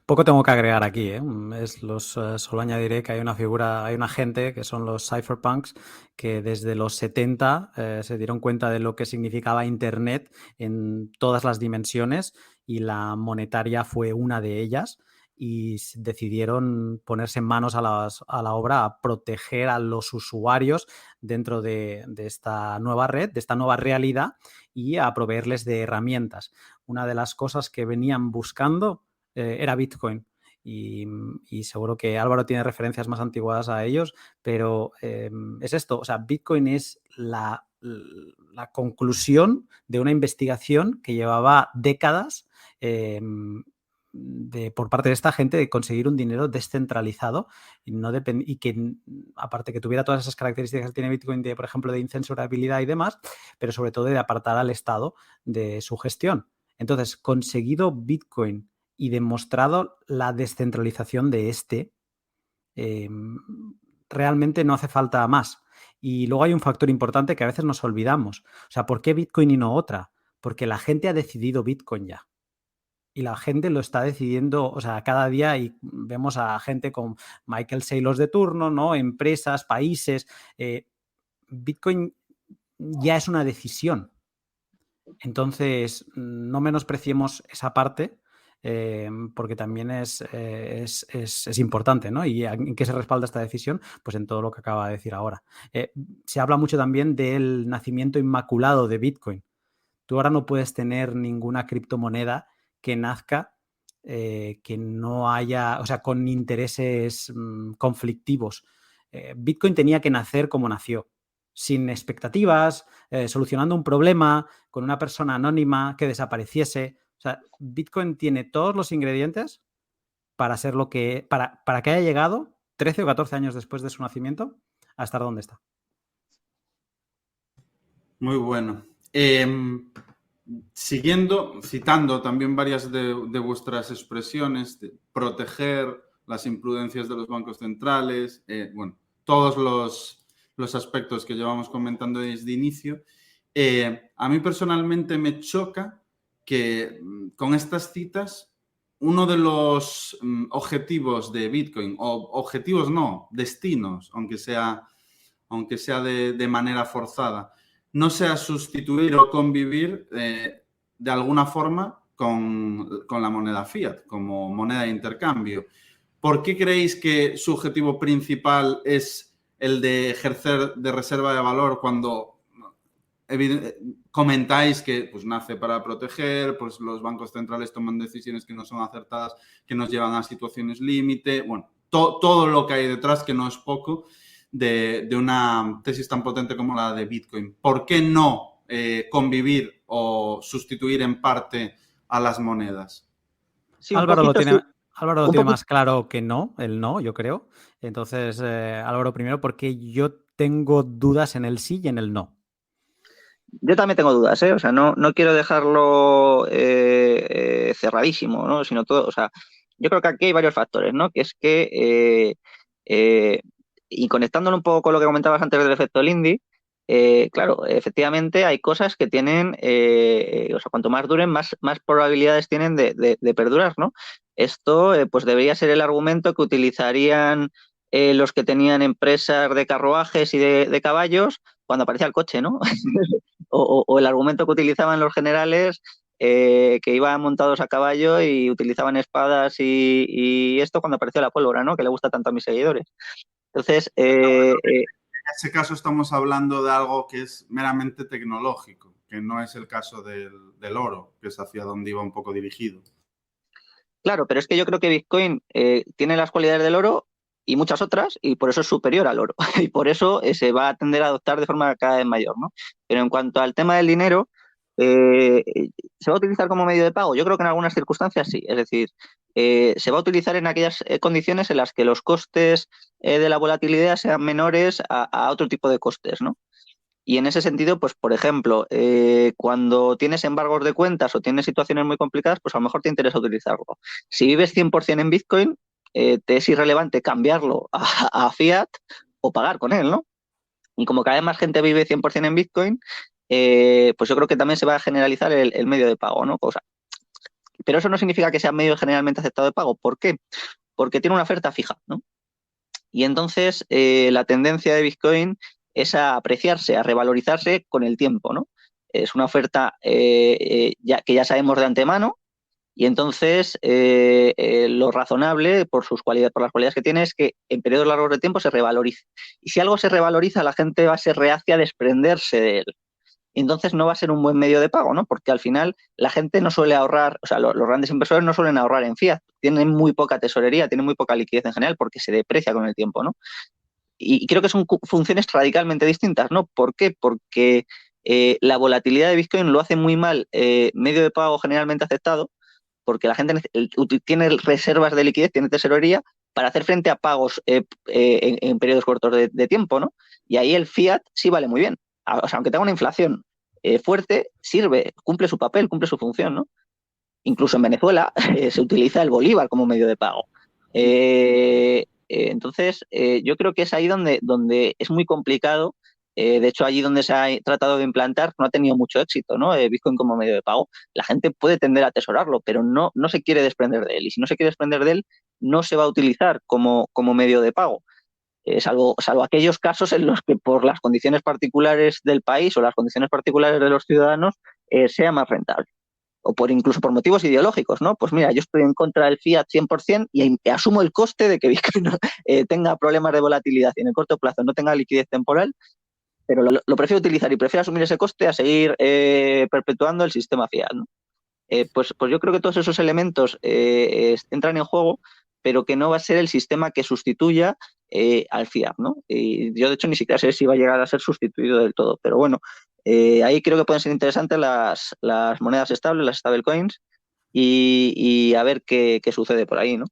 D: Poco tengo que agregar aquí, ¿eh? Solo añadiré que hay una figura, hay una gente que son los cypherpunks que desde los 70 se dieron cuenta de lo que significaba Internet en todas las dimensiones y la monetaria fue una de ellas y decidieron ponerse en manos a la obra a proteger a los usuarios dentro de esta nueva red, de esta nueva realidad y a proveerles de herramientas. Una de las cosas que venían buscando era Bitcoin y seguro que Álvaro tiene referencias más antiguas a ellos, pero es esto, o sea, Bitcoin es la conclusión de una investigación que llevaba décadas por parte de esta gente de conseguir un dinero descentralizado y que aparte que tuviera todas esas características que tiene Bitcoin de, por ejemplo, de incensurabilidad y demás, pero sobre todo de apartar al Estado de su gestión. Entonces, conseguido Bitcoin y demostrado la descentralización de realmente no hace falta más. Y luego hay un factor importante que a veces nos olvidamos. O sea, ¿por qué Bitcoin y no otra? Porque la gente ha decidido Bitcoin ya. Y la gente lo está decidiendo, o sea, cada día y vemos a gente con Michael Saylor de turno, ¿no? Empresas, países. Bitcoin ya es una decisión. Entonces, no menospreciemos esa parte porque también es importante, ¿no? ¿Y en qué se respalda esta decisión? Pues en todo lo que acaba de decir ahora. Se habla mucho también del nacimiento inmaculado de Bitcoin. Tú ahora no puedes tener ninguna criptomoneda que nazca que no haya, o sea, con intereses conflictivos. Bitcoin tenía que nacer como nació, sin expectativas, solucionando un problema con una persona anónima que desapareciese. O sea, Bitcoin tiene todos los ingredientes para ser lo que, para que haya llegado 13 o 14 años después de su nacimiento a estar donde está.
A: Muy bueno. Citando también varias de vuestras expresiones, de proteger las imprudencias de los bancos centrales, bueno, todos los aspectos que llevamos comentando desde inicio, a mí personalmente me choca que con estas citas uno de los objetivos de Bitcoin, o objetivos no, destinos, aunque sea de manera forzada, no sea sustituir o convivir de alguna forma con la moneda fiat, como moneda de intercambio. ¿Por qué creéis que su objetivo principal es el de ejercer de reserva de valor cuando comentáis que pues, nace para proteger, pues los bancos centrales toman decisiones que no son acertadas, que nos llevan a situaciones límite? Bueno, todo lo que hay detrás, que no es poco, de una tesis tan potente como la de Bitcoin. ¿Por qué no convivir o sustituir en parte a las monedas?
C: Sí,
D: Álvaro lo tiene,
C: sí.
D: Álvaro lo tiene más claro que no, el no, yo creo. Entonces, Álvaro primero, porque yo tengo dudas en el sí y en el no.
C: Yo también tengo dudas, ¿eh? O sea, no quiero dejarlo cerradísimo, ¿no? Sino todo, o sea, yo creo que aquí hay varios factores, ¿no? Que es que, y conectándolo un poco con lo que comentabas antes del efecto Lindy, claro, efectivamente hay cosas que tienen, o sea, cuanto más duren, más probabilidades tienen de perdurar, ¿no? Esto, pues debería ser el argumento que utilizarían los que tenían empresas de carruajes y de caballos cuando aparecía el coche, ¿no? o el argumento que utilizaban los generales que iban montados a caballo y utilizaban espadas y esto cuando apareció la pólvora, ¿no? Que le gusta tanto a mis seguidores. Entonces,
A: en ese caso estamos hablando de algo que es meramente tecnológico, que no es el caso del oro, que es hacia donde iba un poco dirigido.
C: Claro, pero es que yo creo que Bitcoin tiene las cualidades del oro y muchas otras, y por eso es superior al oro. Y por eso se va a tender a adoptar de forma cada vez mayor, ¿no? Pero en cuanto al tema del dinero, ¿Se va a utilizar como medio de pago? Yo creo que en algunas circunstancias sí. Es decir, se va a utilizar en aquellas condiciones en las que los costes de la volatilidad sean menores a otro tipo de costes, ¿no? Y en ese sentido, pues, por ejemplo, cuando tienes embargos de cuentas o tienes situaciones muy complicadas, pues a lo mejor te interesa utilizarlo. Si vives 100% en Bitcoin, te es irrelevante cambiarlo a fiat o pagar con él, ¿no? Y como cada vez más gente vive 100% en Bitcoin, pues yo creo que también se va a generalizar el medio de pago, ¿no? Pero eso no significa que sea medio generalmente aceptado de pago. ¿Por qué? Porque tiene una oferta fija, ¿no? Y entonces la tendencia de Bitcoin es a apreciarse, a revalorizarse con el tiempo, ¿no? Es una oferta que ya sabemos de antemano y entonces lo razonable por las cualidades que tiene es que en periodos largos de tiempo se revalorice. Y si algo se revaloriza, la gente va a ser reacia a desprenderse de él. Entonces no va a ser un buen medio de pago, ¿no? Porque al final la gente no suele ahorrar, o sea, los grandes inversores no suelen ahorrar en fiat, tienen muy poca tesorería, tienen muy poca liquidez en general porque se deprecia con el tiempo, ¿no? Y creo que son funciones radicalmente distintas, ¿no? ¿Por qué? Porque la volatilidad de Bitcoin lo hace muy mal medio de pago generalmente aceptado, porque la gente tiene reservas de liquidez, tiene tesorería para hacer frente a pagos en periodos cortos de tiempo, ¿no? Y ahí el fiat sí vale muy bien. O sea, aunque tenga una inflación fuerte, sirve, cumple su papel, cumple su función, ¿no? Incluso en Venezuela se utiliza el bolívar como medio de pago. Entonces, yo creo que es ahí donde es muy complicado. De hecho, allí donde se ha tratado de implantar no ha tenido mucho éxito, ¿no? Bitcoin como medio de pago. La gente puede tender a atesorarlo, pero no se quiere desprender de él. Y si no se quiere desprender de él, no se va a utilizar como medio de pago. Salvo aquellos casos en los que por las condiciones particulares del país o las condiciones particulares de los ciudadanos sea más rentable. O incluso por motivos ideológicos, ¿no? Pues mira, yo estoy en contra del fiat 100% y asumo el coste de que Bitcoin tenga problemas de volatilidad y en el corto plazo no tenga liquidez temporal, pero lo prefiero utilizar y prefiero asumir ese coste a seguir perpetuando el sistema fiat, ¿no? Pues yo creo que todos esos elementos entran en juego, pero que no va a ser el sistema que sustituya al fiat, ¿no? Y yo, de hecho, ni siquiera sé si va a llegar a ser sustituido del todo, pero bueno, ahí creo que pueden ser interesantes las monedas estables, las stablecoins, y a ver qué sucede por ahí, ¿no?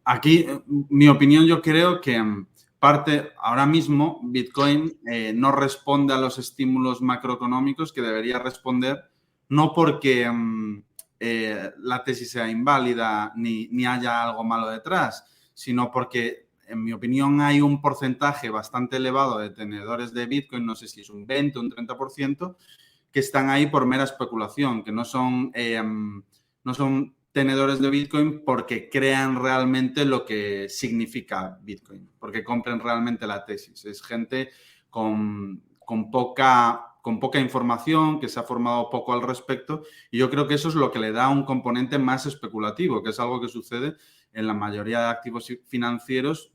A: Aquí, mi opinión, yo creo que ahora mismo Bitcoin no responde a los estímulos macroeconómicos que debería responder, no porque la tesis sea inválida ni haya algo malo detrás, sino porque, en mi opinión, hay un porcentaje bastante elevado de tenedores de Bitcoin, no sé si es un 20 o un 30%, que están ahí por mera especulación, que no son tenedores de Bitcoin porque crean realmente lo que significa Bitcoin, porque compren realmente la tesis. Es gente con poca información, que se ha formado poco al respecto, y yo creo que eso es lo que le da un componente más especulativo, que es algo que sucede en la mayoría de activos financieros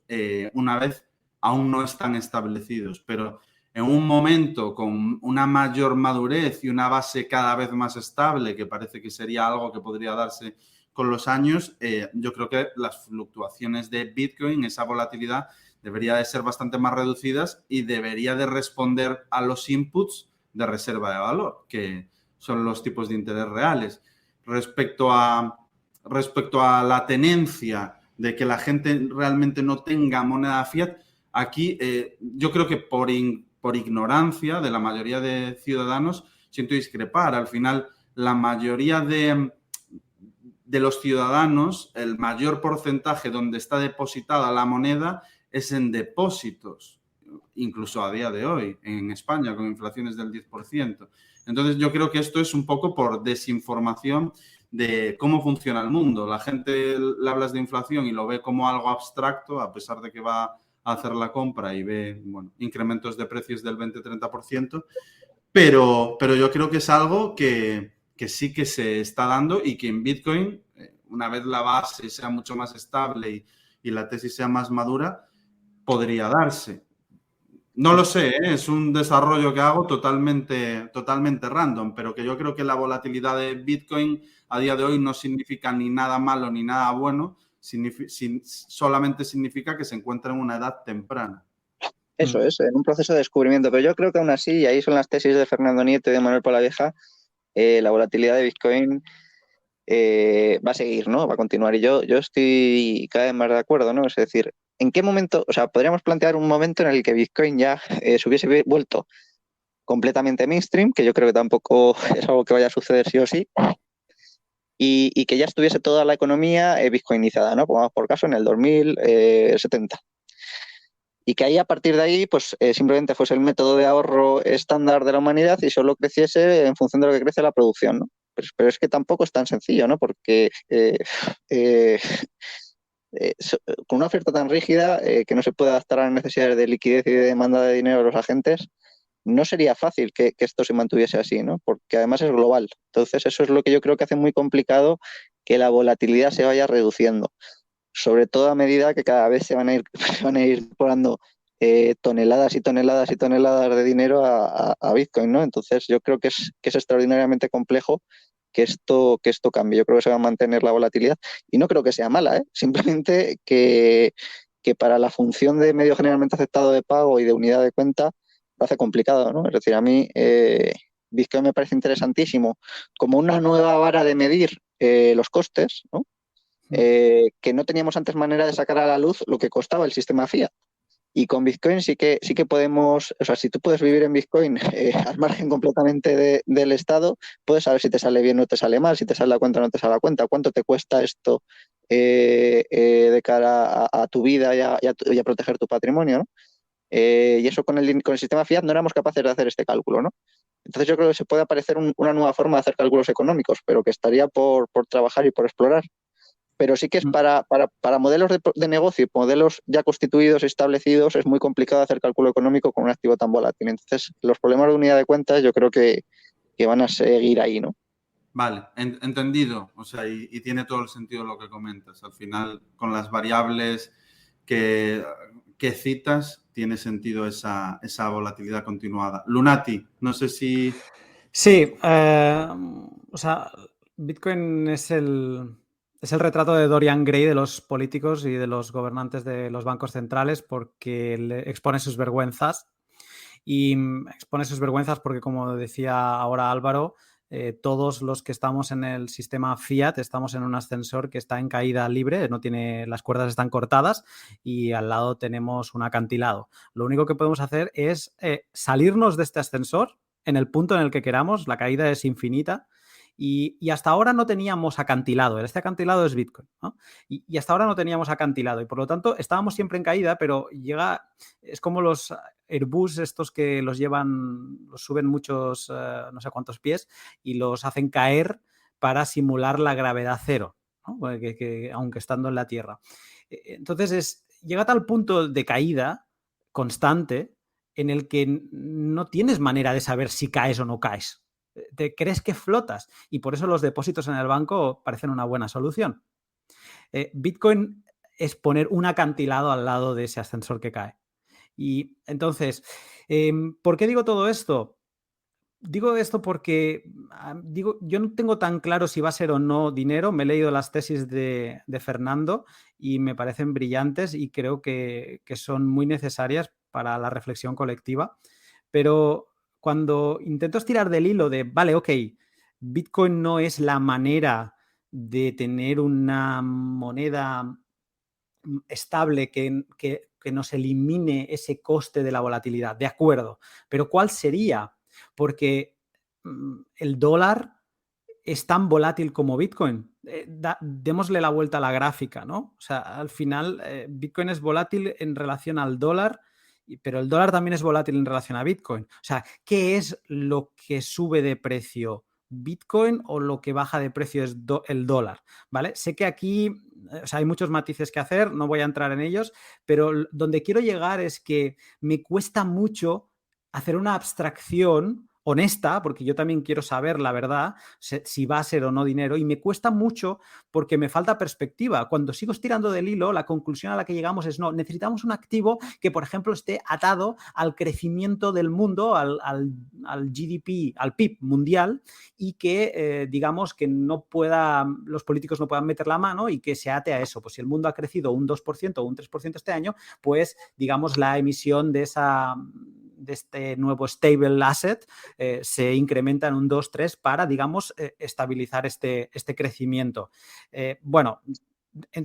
A: una vez aún no están establecidos. Pero en un momento con una mayor madurez y una base cada vez más estable, que parece que sería algo que podría darse con los años, yo creo que las fluctuaciones de Bitcoin, esa volatilidad, debería de ser bastante más reducidas y debería de responder a los inputs de reserva de valor, que son los tipos de interés reales. Respecto a la tenencia de que la gente realmente no tenga moneda fiat, aquí yo creo que por ignorancia de la mayoría de ciudadanos siento discrepar. Al final, la mayoría de los ciudadanos, el mayor porcentaje donde está depositada la moneda es en depósitos, incluso a día de hoy, en España, con inflaciones del 10%. Entonces, yo creo que esto es un poco por desinformación de cómo funciona el mundo. La gente le hablas de inflación y lo ve como algo abstracto, a pesar de que va a hacer la compra y ve, bueno, incrementos de precios del 20-30%, pero yo creo que es algo que sí que se está dando y que en Bitcoin, una vez la base sea mucho más estable y la tesis sea más madura, podría darse. No lo sé, es un desarrollo que hago totalmente random, pero que yo creo que la volatilidad de Bitcoin a día de hoy no significa ni nada malo ni nada bueno, solamente significa que se encuentra en una edad temprana.
C: Eso es, en un proceso de descubrimiento. Pero yo creo que aún así, y ahí son las tesis de Fernando Nieto y de Manuel Polavieja, la volatilidad de Bitcoin va a seguir, ¿no? Va a continuar. Y yo estoy cada vez más de acuerdo, ¿no? Es decir, ¿en qué momento? O sea, podríamos plantear un momento en el que Bitcoin ya se hubiese vuelto completamente mainstream, que yo creo que tampoco es algo que vaya a suceder sí o sí, y que ya estuviese toda la economía bitcoinizada, ¿no? Pongamos por caso en el 2070. Y que ahí, a partir de ahí, pues simplemente fuese el método de ahorro estándar de la humanidad y solo creciese en función de lo que crece la producción, ¿no? Pero es que tampoco es tan sencillo, ¿no? Porque con una oferta tan rígida que no se puede adaptar a las necesidades de liquidez y de demanda de dinero de los agentes, no sería fácil que esto se mantuviese así, ¿no? Porque además es global. Entonces, eso es lo que yo creo que hace muy complicado que la volatilidad se vaya reduciendo, sobre todo a medida que cada vez se van a ir incorporando toneladas y toneladas y toneladas de dinero a Bitcoin, ¿no? Entonces yo creo que es extraordinariamente complejo que esto cambie. Yo creo que se va a mantener la volatilidad y no creo que sea mala, ¿eh? Simplemente que para la función de medio generalmente aceptado de pago y de unidad de cuenta lo hace complicado, ¿no? Es decir, a mí Bitcoin me parece interesantísimo como una nueva vara de medir los costes, ¿no? Que no teníamos antes manera de sacar a la luz lo que costaba el sistema fiat. Y con Bitcoin sí que podemos, o sea, si tú puedes vivir en Bitcoin al margen completamente del Estado, puedes saber si te sale bien o te sale mal, si te sale la cuenta o no te sale la cuenta, cuánto te cuesta esto de cara a tu vida y a proteger tu patrimonio, ¿no? Y eso con el sistema fiat no éramos capaces de hacer este cálculo, ¿no? Entonces yo creo que se puede aparecer una nueva forma de hacer cálculos económicos, pero que estaría por trabajar y por explorar. Pero sí que es para modelos de negocio y modelos ya constituidos y establecidos, es muy complicado hacer cálculo económico con un activo tan volátil. Entonces, los problemas de unidad de cuentas yo creo que van a seguir ahí, ¿no?
A: Vale, entendido. O sea, y tiene todo el sentido lo que comentas. Al final, con las variables que citas, tiene sentido esa volatilidad continuada. Lunati, no sé si...
D: Sí, o sea, Bitcoin es el retrato de Dorian Gray de los políticos y de los gobernantes de los bancos centrales porque expone sus vergüenzas. Y expone sus vergüenzas porque, como decía ahora Álvaro, todos los que estamos en el sistema Fiat estamos en un ascensor que está en caída libre, no tiene, las cuerdas están cortadas y al lado tenemos un acantilado. Lo único que podemos hacer es salirnos de este ascensor en el punto en el que queramos, la caída es infinita. Y hasta ahora no teníamos acantilado. Este acantilado es Bitcoin, ¿no? Y hasta ahora no teníamos acantilado. Y por lo tanto estábamos siempre en caída, pero es como los Airbus estos que los suben muchos, no sé cuántos pies y los hacen caer para simular la gravedad cero, ¿no? Aunque estando en la Tierra. Entonces llega a tal punto de caída constante en el que no tienes manera de saber si caes o no caes. Te crees que flotas y por eso los depósitos en el banco parecen una buena solución. Bitcoin es poner un acantilado al lado de ese ascensor que cae. Y entonces, ¿por qué digo todo esto? Digo esto porque yo no tengo tan claro si va a ser o no dinero. Me he leído las tesis de Fernando y me parecen brillantes y creo que son muy necesarias para la reflexión colectiva. Pero cuando intento estirar del hilo de, vale, ok, Bitcoin no es la manera de tener una moneda estable que nos elimine ese coste de la volatilidad, de acuerdo, pero ¿cuál sería? Porque el dólar es tan volátil como Bitcoin. Démosle la vuelta a la gráfica, ¿no? O sea, al final Bitcoin es volátil en relación al dólar, pero el dólar también es volátil en relación a Bitcoin. O sea, ¿qué es lo que sube de precio? ¿Bitcoin o lo que baja de precio es el dólar? ¿Vale? Sé que aquí hay muchos matices que hacer, no voy a entrar en ellos, pero donde quiero llegar es que me cuesta mucho hacer una abstracción honesta, porque yo también quiero saber la verdad, si va a ser o no dinero, y me cuesta mucho porque me falta perspectiva. Cuando sigo estirando del hilo, la conclusión a la que llegamos es no, necesitamos un activo que, por ejemplo, esté atado al crecimiento del mundo, al GDP, al PIB mundial, y que, digamos, que no pueda, los políticos no puedan meter la mano y que se ate a eso. Pues si el mundo ha crecido un 2% o un 3% este año, pues, digamos, la emisión de este nuevo stable asset se incrementa en un 2-3 para, digamos, estabilizar este crecimiento. Bueno,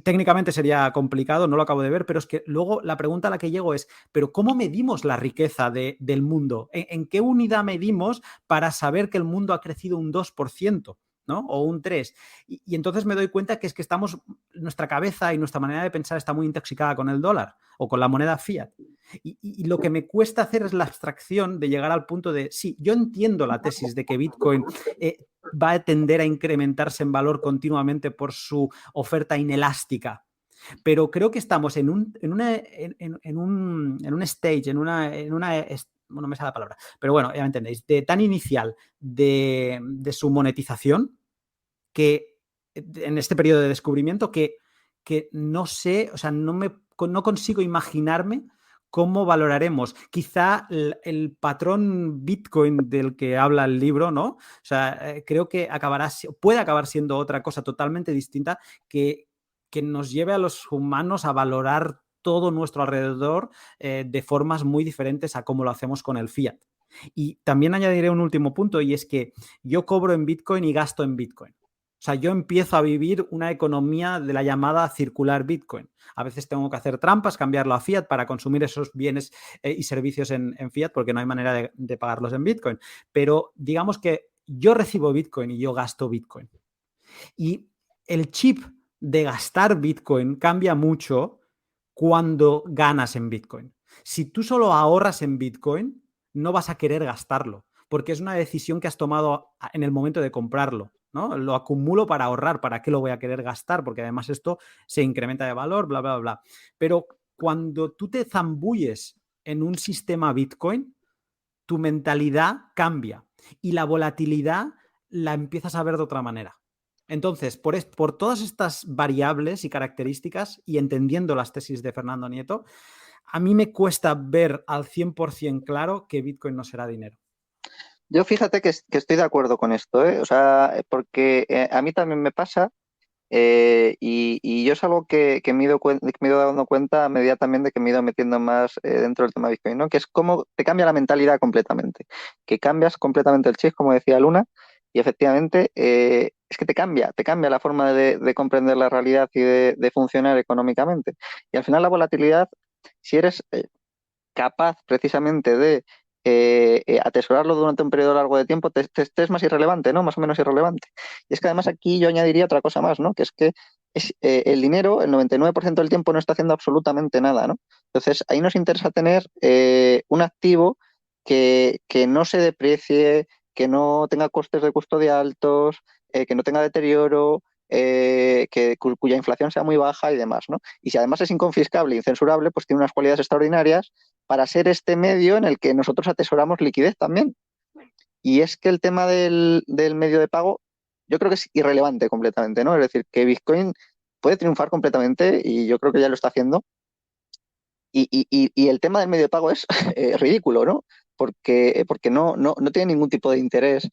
D: técnicamente sería complicado, no lo acabo de ver, pero es que luego la pregunta a la que llego es, ¿pero cómo medimos la riqueza del mundo? ¿En qué unidad medimos para saber que el mundo ha crecido un 2%? ¿No? O un 3%. Y entonces me doy cuenta que es que nuestra cabeza y nuestra manera de pensar está muy intoxicada con el dólar o con la moneda fiat. Y lo que me cuesta hacer es la abstracción de llegar al punto de, sí, yo entiendo la tesis de que Bitcoin va a tender a incrementarse en valor continuamente por su oferta inelástica, pero creo que estamos en un stage, no me sale la palabra, pero bueno, ya me entendéis, de tan inicial de su monetización, que en este periodo de descubrimiento, que no sé, o sea, no consigo imaginarme cómo valoraremos. Quizá el patrón Bitcoin del que habla el libro, ¿no? O sea, creo que puede acabar siendo otra cosa totalmente distinta que nos lleve a los humanos a valorar todo nuestro alrededor de formas muy diferentes a cómo lo hacemos con el fiat. Y también añadiré un último punto, y es que yo cobro en Bitcoin y gasto en Bitcoin. O sea, yo empiezo a vivir una economía de la llamada circular Bitcoin. A veces tengo que hacer trampas, cambiarlo a fiat para consumir esos bienes y servicios en fiat, porque no hay manera de pagarlos en Bitcoin. Pero digamos que yo recibo Bitcoin y yo gasto Bitcoin. Y el chip de gastar Bitcoin cambia mucho cuando ganas en Bitcoin. Si tú solo ahorras en Bitcoin, no vas a querer gastarlo, porque es una decisión que has tomado en el momento de comprarlo, ¿no? Lo acumulo para ahorrar, ¿para qué lo voy a querer gastar? Porque además esto se incrementa de valor, bla, bla, bla. Pero cuando tú te zambulles en un sistema Bitcoin, tu mentalidad cambia y la volatilidad la empiezas a ver de otra manera. Entonces, por todas estas variables y características, y entendiendo las tesis de Fernando Nieto, a mí me cuesta ver al 100% claro que Bitcoin no será dinero.
C: Yo fíjate que estoy de acuerdo con esto, ¿eh? O sea, porque a mí también me pasa y yo es algo que me he ido dando cuenta a medida también de que me he ido metiendo más dentro del tema Bitcoin, ¿no? Que es cómo te cambia la mentalidad completamente, que cambias completamente el chip, como decía Luna, y efectivamente es que te cambia la forma de comprender la realidad y de funcionar económicamente. Y al final la volatilidad, si eres capaz precisamente de atesorarlo durante un periodo largo de tiempo, te es más irrelevante, ¿no? Más o menos irrelevante. Y es que además aquí yo añadiría otra cosa más, ¿no? Que es que el dinero, el 99% del tiempo no está haciendo absolutamente nada, ¿no? Entonces, ahí nos interesa tener un activo que no se deprecie, que no tenga costes de custodia altos, que no tenga deterioro, cuya inflación sea muy baja y demás, ¿no? Y si además es inconfiscable e incensurable, pues tiene unas cualidades extraordinarias para ser este medio en el que nosotros atesoramos liquidez también. Y es que el tema del medio de pago, yo creo que es irrelevante completamente, ¿no? Es decir, que Bitcoin puede triunfar completamente y yo creo que ya lo está haciendo. Y el tema del medio de pago es ridículo, ¿no? Porque no tiene ningún tipo de interés.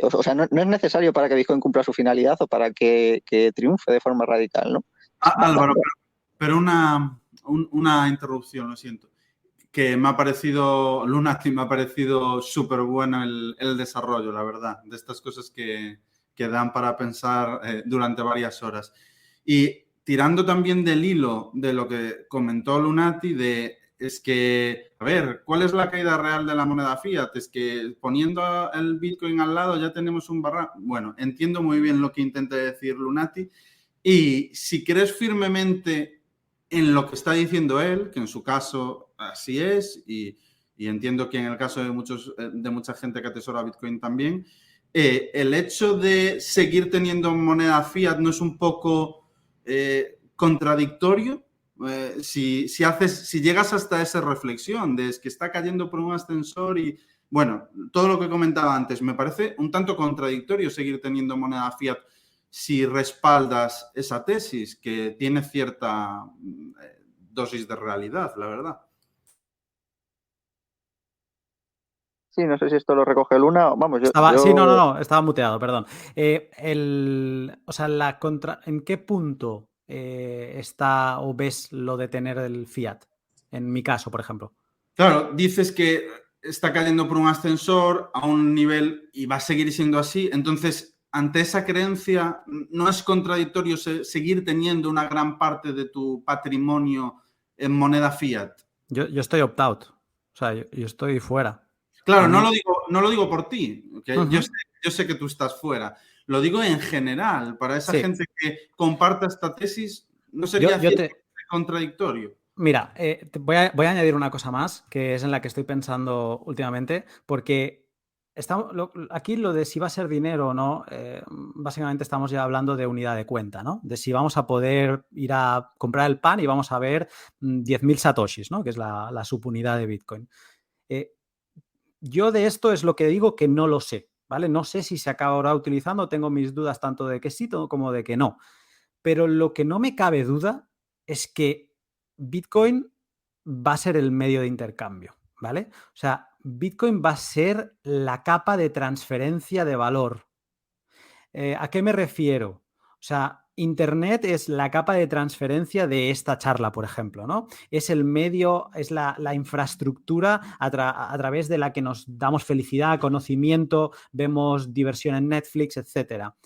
C: O sea, no es necesario para que Bitcoin cumpla su finalidad o para que triunfe de forma radical, ¿no?
A: Álvaro, pero una interrupción, lo siento. Que me ha parecido, Lunatic me ha parecido súper bueno el desarrollo, la verdad, de estas cosas que dan para pensar durante varias horas. Y tirando también del hilo de lo que comentó Lunati, es que, a ver, ¿cuál es la caída real de la moneda fiat? Es que poniendo el Bitcoin al lado ya tenemos un barranco. Bueno, entiendo muy bien lo que intenta decir Lunati y si crees firmemente en lo que está diciendo él, que en su caso así es, y entiendo que en el caso de mucha gente que atesora Bitcoin también, el hecho de seguir teniendo moneda fiat no es un poco contradictorio. Si llegas hasta esa reflexión de es que está cayendo por un ascensor y Bueno, todo lo que comentaba antes, me parece un tanto contradictorio seguir teniendo moneda fiat si respaldas esa tesis, que tiene cierta dosis de realidad, la verdad.
C: Sí, no sé si esto lo recoge Luna. Vamos,
D: Sí, no, estaba muteado, perdón. O sea, ¿en qué punto está o ves lo de tener el fiat? En mi caso, por ejemplo.
A: Claro, dices que está cayendo por un ascensor a un nivel y va a seguir siendo así. Entonces, ante esa creencia, ¿no es contradictorio seguir teniendo una gran parte de tu patrimonio en moneda fiat?
D: Yo estoy opt-out. O sea, yo estoy fuera.
A: Claro,
D: A mí...
A: no lo digo por ti, que
D: Uh-huh.
A: yo sé que tú estás fuera. Lo digo en general, para esa
D: Sí.
A: gente que comparta esta tesis, ¿no sería contradictorio?
D: Mira, voy a añadir una cosa más, que es en la que estoy pensando últimamente, porque aquí lo de si va a ser dinero o no, básicamente estamos ya hablando de unidad de cuenta, ¿no? De si vamos a poder ir a comprar el pan y vamos a ver 10.000 satoshis, ¿no? Que es la subunidad de Bitcoin. Yo de esto es lo que digo que no lo sé, ¿vale? No sé si se acabará utilizando, tengo mis dudas tanto de que sí como de que no. Pero lo que no me cabe duda es que Bitcoin va a ser el medio de intercambio, ¿vale? O sea, Bitcoin va a ser la capa de transferencia de valor. ¿A qué me refiero? O sea, Internet es la capa de transferencia de esta charla, por ejemplo, ¿no? Es el medio, es la infraestructura a través de la que nos damos felicidad, conocimiento, vemos diversión en Netflix, etcétera.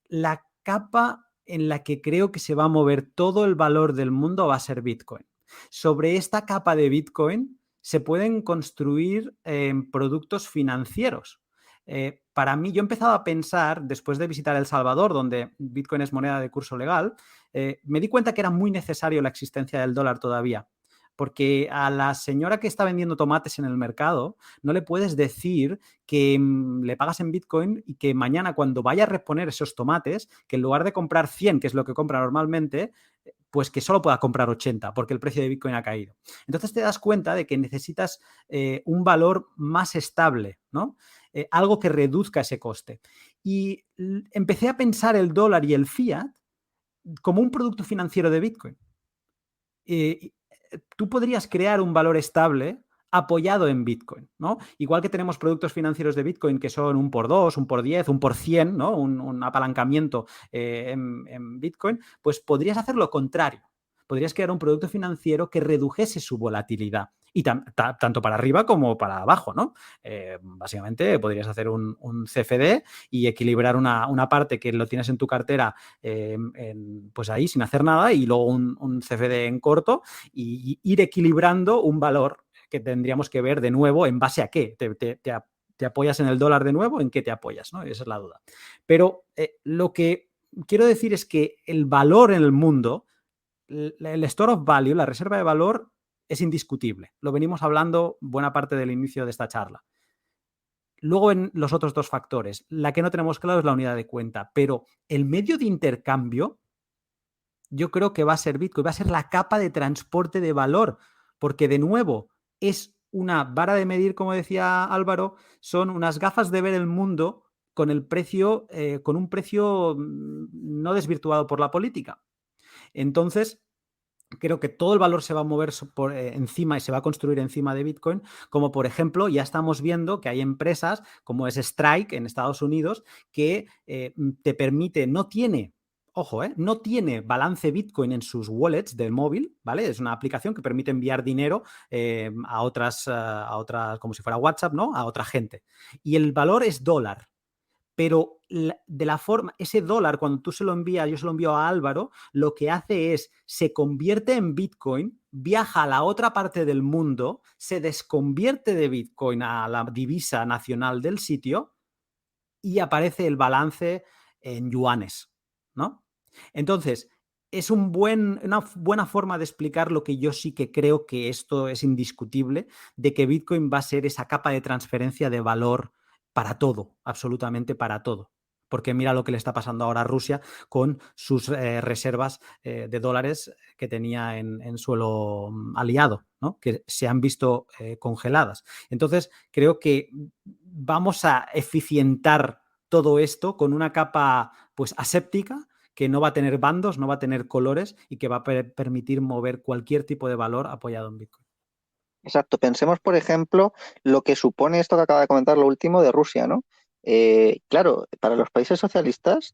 D: La capa en la que creo que se va a mover todo el valor del mundo va a ser Bitcoin. Sobre esta capa de Bitcoin se pueden construir productos financieros. Para mí, yo he empezado a pensar, después de visitar El Salvador, donde Bitcoin es moneda de curso legal, me di cuenta que era muy necesario la existencia del dólar todavía. Porque a la señora que está vendiendo tomates en el mercado no le puedes decir que le pagas en Bitcoin y que mañana cuando vaya a reponer esos tomates, que en lugar de comprar 100, que es lo que compra normalmente, pues que solo pueda comprar 80 porque el precio de Bitcoin ha caído. Entonces te das cuenta de que necesitas un valor más estable, ¿no? Algo que reduzca ese coste. Y empecé a pensar el dólar y el fiat como un producto financiero de Bitcoin. Tú podrías crear un valor estable apoyado en Bitcoin, ¿no? Igual que tenemos productos financieros de Bitcoin que son un por 2, un por 10, un por 100, ¿no? Un apalancamiento en Bitcoin, pues podrías hacer lo contrario. Podrías crear un producto financiero que redujese su volatilidad. Y tanto para arriba como para abajo, ¿no? Básicamente podrías hacer un CFD y equilibrar una parte que lo tienes en tu cartera pues ahí sin hacer nada y luego un CFD en corto y ir equilibrando un valor que tendríamos que ver de nuevo en base a qué. ¿Te apoyas en el dólar de nuevo? ¿En qué te apoyas? ¿No? Esa es la duda. Pero lo que quiero decir es que el valor en el mundo, el store of value, la reserva de valor, es indiscutible. Lo venimos hablando buena parte del inicio de esta charla. Luego en los otros dos factores, la que no tenemos claro es la unidad de cuenta, pero el medio de intercambio yo creo que va a ser Bitcoin, va a ser la capa de transporte de valor, porque de nuevo es una vara de medir, como decía Álvaro, son unas gafas de ver el mundo con el precio, con un precio no desvirtuado por la política. Entonces, creo que todo el valor se va a mover por encima y se va a construir encima de Bitcoin, como por ejemplo, ya estamos viendo que hay empresas como es Strike en Estados Unidos que te permite, no tiene balance Bitcoin en sus wallets del móvil, ¿vale? Es una aplicación que permite enviar dinero a otras, como si fuera WhatsApp, ¿no? A otra gente. Y el valor es dólar. Pero de la forma, ese dólar, cuando tú se lo envías, yo se lo envío a Álvaro, lo que hace es, se convierte en Bitcoin, viaja a la otra parte del mundo, se desconvierte de Bitcoin a la divisa nacional del sitio y aparece el balance en yuanes, ¿no? Entonces, es una buena forma de explicar lo que yo sí que creo que esto es indiscutible, de que Bitcoin va a ser esa capa de transferencia de valor para todo, absolutamente para todo. Porque mira lo que le está pasando ahora a Rusia con sus reservas de dólares que tenía en suelo aliado, ¿no? Que se han visto congeladas. Entonces, creo que vamos a eficientar todo esto con una capa pues aséptica que no va a tener bandos, no va a tener colores y que va a permitir mover cualquier tipo de valor apoyado en Bitcoin.
C: Exacto. Pensemos, por ejemplo, lo que supone esto que acaba de comentar lo último de Rusia, ¿no? Claro, para los países socialistas,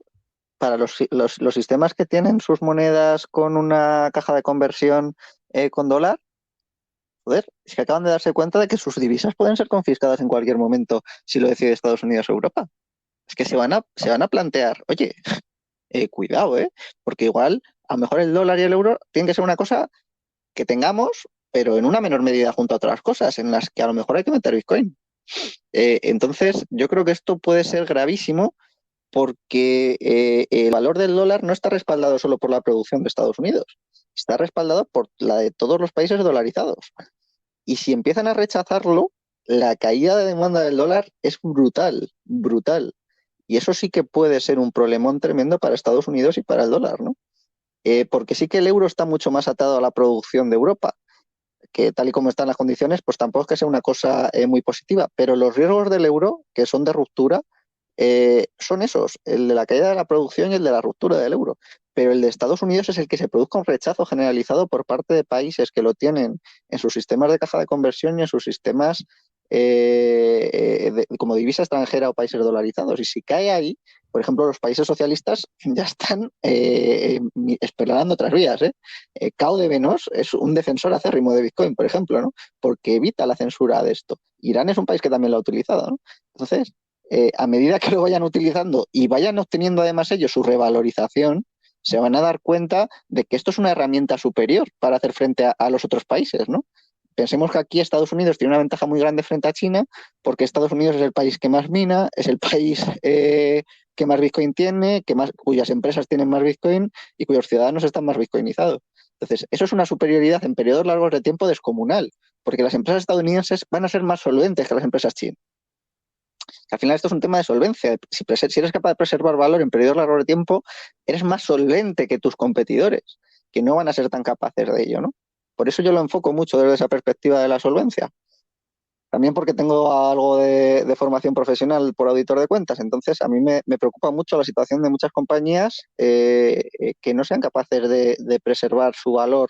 C: para los sistemas que tienen sus monedas con una caja de conversión con dólar, joder, es que acaban de darse cuenta de que sus divisas pueden ser confiscadas en cualquier momento si lo decide Estados Unidos o Europa. Es que se van a plantear, oye, cuidado, porque igual a lo mejor el dólar y el euro tienen que ser una cosa que tengamos, pero en una menor medida junto a otras cosas, en las que a lo mejor hay que meter Bitcoin. Entonces, yo creo que esto puede ser gravísimo porque el valor del dólar no está respaldado solo por la producción de Estados Unidos, está respaldado por la de todos los países dolarizados. Y si empiezan a rechazarlo, la caída de demanda del dólar es brutal, brutal. Y eso sí que puede ser un problemón tremendo para Estados Unidos y para el dólar, ¿no? Porque sí que el euro está mucho más atado a la producción de Europa, que tal y como están las condiciones, pues tampoco es que sea una cosa muy positiva, pero los riesgos del euro, que son de ruptura, son esos, el de la caída de la producción y el de la ruptura del euro. Pero el de Estados Unidos es el que se produzca un rechazo generalizado por parte de países que lo tienen en sus sistemas de caja de conversión y en sus sistemas como divisa extranjera o países dolarizados. Y si cae ahí, por ejemplo, los países socialistas ya están explorando otras vías. Cao de Venos es un defensor acérrimo de Bitcoin, por ejemplo, ¿no? Porque evita la censura de esto. Irán es un país que también lo ha utilizado, ¿no? Entonces, a medida que lo vayan utilizando y vayan obteniendo además ellos su revalorización, se van a dar cuenta de que esto es una herramienta superior para hacer frente a los otros países, ¿no? Pensemos que aquí Estados Unidos tiene una ventaja muy grande frente a China, porque Estados Unidos es el país que más mina, es el país que más Bitcoin tiene, cuyas empresas tienen más Bitcoin y cuyos ciudadanos están más bitcoinizados. Entonces, eso es una superioridad en periodos largos de tiempo descomunal, porque las empresas estadounidenses van a ser más solventes que las empresas chinas. Al final esto es un tema de solvencia. Si eres capaz de preservar valor en periodos largos de tiempo, eres más solvente que tus competidores, que no van a ser tan capaces de ello, ¿no? Por eso yo lo enfoco mucho desde esa perspectiva de la solvencia. También porque tengo algo de formación profesional por auditor de cuentas. Entonces, a mí me preocupa mucho la situación de muchas compañías que no sean capaces de preservar su valor,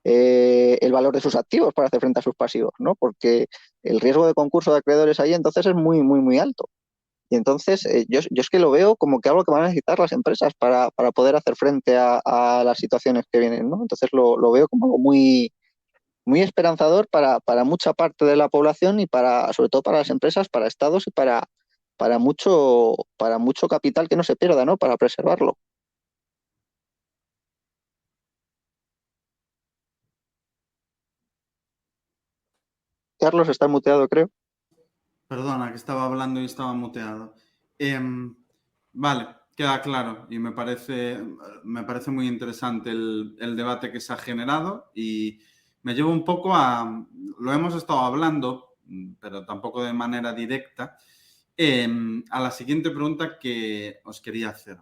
C: el valor de sus activos para hacer frente a sus pasivos, ¿no? Porque el riesgo de concurso de acreedores ahí entonces es muy, muy, muy alto. Y entonces yo es que lo veo como que algo que van a necesitar las empresas para poder hacer frente a las situaciones que vienen, ¿no? Entonces lo veo como algo muy, muy esperanzador para mucha parte de la población y sobre todo para las empresas, para estados y para mucho capital que no se pierda, ¿no? Para preservarlo. Carlos está muteado, creo.
A: Perdona, que estaba hablando y estaba muteado. Vale, queda claro y me parece muy interesante el debate que se ha generado y me llevo un poco lo hemos estado hablando, pero tampoco de manera directa, a la siguiente pregunta que os quería hacer.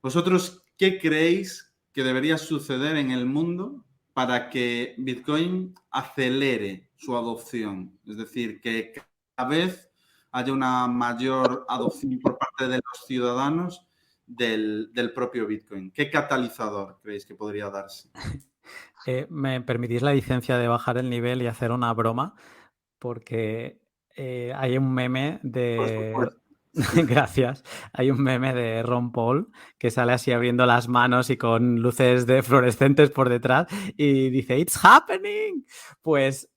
A: ¿Vosotros qué creéis que debería suceder en el mundo para que Bitcoin acelere su adopción? Es decir, que cada vez haya una mayor adopción por parte de los ciudadanos del propio Bitcoin. ¿Qué catalizador creéis que podría darse?
D: ¿Me permitís la licencia de bajar el nivel y hacer una broma? Porque hay un meme de... Gracias. Hay un meme de Ron Paul que sale así abriendo las manos y con luces de fluorescentes por detrás y dice "It's happening". Pues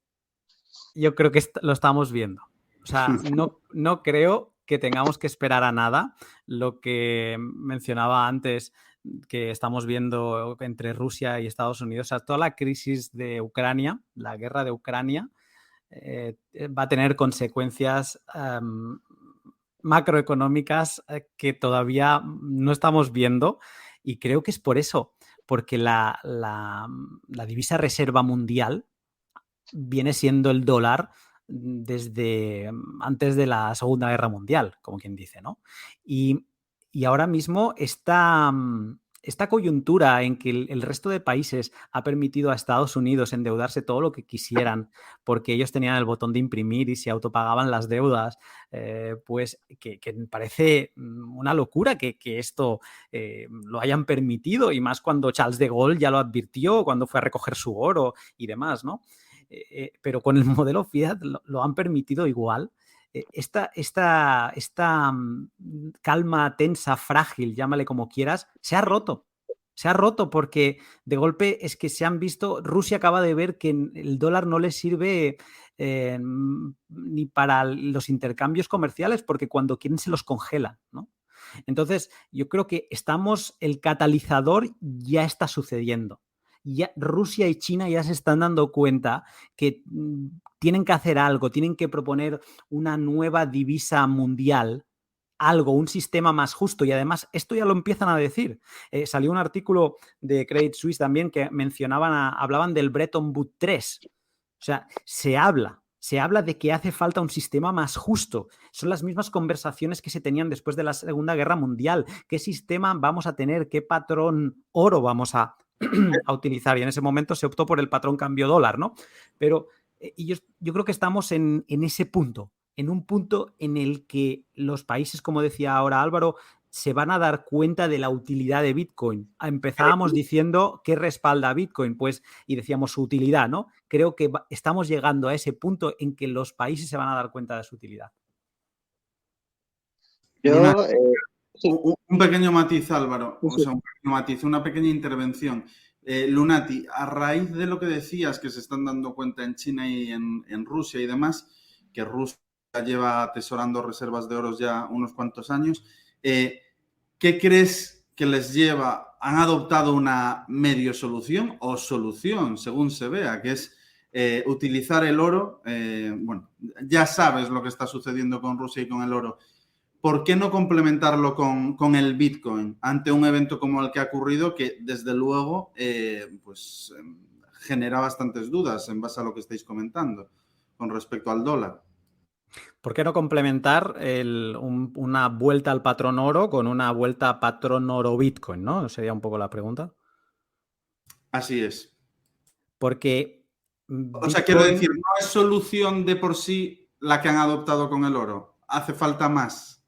D: yo creo que lo estamos viendo. O sea, no creo que tengamos que esperar a nada. Lo que mencionaba antes, que estamos viendo entre Rusia y Estados Unidos, o sea, toda la crisis de Ucrania, la guerra de Ucrania, va a tener consecuencias macroeconómicas que todavía no estamos viendo y creo que es por eso, porque la divisa reserva mundial viene siendo el dólar desde antes de la Segunda Guerra Mundial, como quien dice, ¿no? Y ahora mismo esta coyuntura en que el resto de países ha permitido a Estados Unidos endeudarse todo lo que quisieran porque ellos tenían el botón de imprimir y se autopagaban las deudas, pues que parece una locura que esto lo hayan permitido, y más cuando Charles de Gaulle ya lo advirtió cuando fue a recoger su oro y demás, ¿no? Pero con el modelo Fiat lo han permitido igual. Esta calma tensa, frágil, llámale como quieras, se ha roto. Se ha roto porque de golpe es que se han visto, Rusia acaba de ver que el dólar no le sirve ni para los intercambios comerciales, porque cuando quieren se los congela, ¿no? Entonces, yo creo que el catalizador ya está sucediendo. Ya Rusia y China ya se están dando cuenta que tienen que hacer algo, tienen que proponer una nueva divisa mundial, algo, un sistema más justo, y además esto ya lo empiezan a decir. Salió un artículo de Credit Suisse también que hablaban del Bretton Woods 3. O sea, se habla de que hace falta un sistema más justo. Son las mismas conversaciones que se tenían después de la Segunda Guerra Mundial. ¿Qué sistema vamos a tener? ¿Qué patrón oro vamos a utilizar? Y en ese momento se optó por el patrón cambio dólar, ¿no? Pero yo creo que estamos en ese punto, en un punto en el que los países, como decía ahora Álvaro, se van a dar cuenta de la utilidad de Bitcoin. Empezábamos diciendo qué respalda Bitcoin, pues, y decíamos su utilidad, ¿no? Creo que estamos llegando a ese punto en que los países se van a dar cuenta de su utilidad.
A: Un pequeño matiz, Álvaro, o sea, un pequeño matiz, una pequeña intervención. Lunati, a raíz de lo que decías, que se están dando cuenta en China y en Rusia y demás, que Rusia lleva atesorando reservas de oro ya unos cuantos años, ¿qué crees que les lleva? ¿Han adoptado una medio solución o solución, según se vea, que es utilizar el oro? Bueno, ya sabes lo que está sucediendo con Rusia y con el oro. ¿Por qué no complementarlo con el Bitcoin ante un evento como el que ha ocurrido, que desde luego pues genera bastantes dudas en base a lo que estáis comentando con respecto al dólar?
D: ¿Por qué no complementar una vuelta al patrón oro con una vuelta a patrón oro Bitcoin, ¿no? Sería un poco la pregunta.
A: Así es.
D: Porque
A: O sea, quiero decir, no es solución de por sí la que han adoptado con el oro. Hace falta más.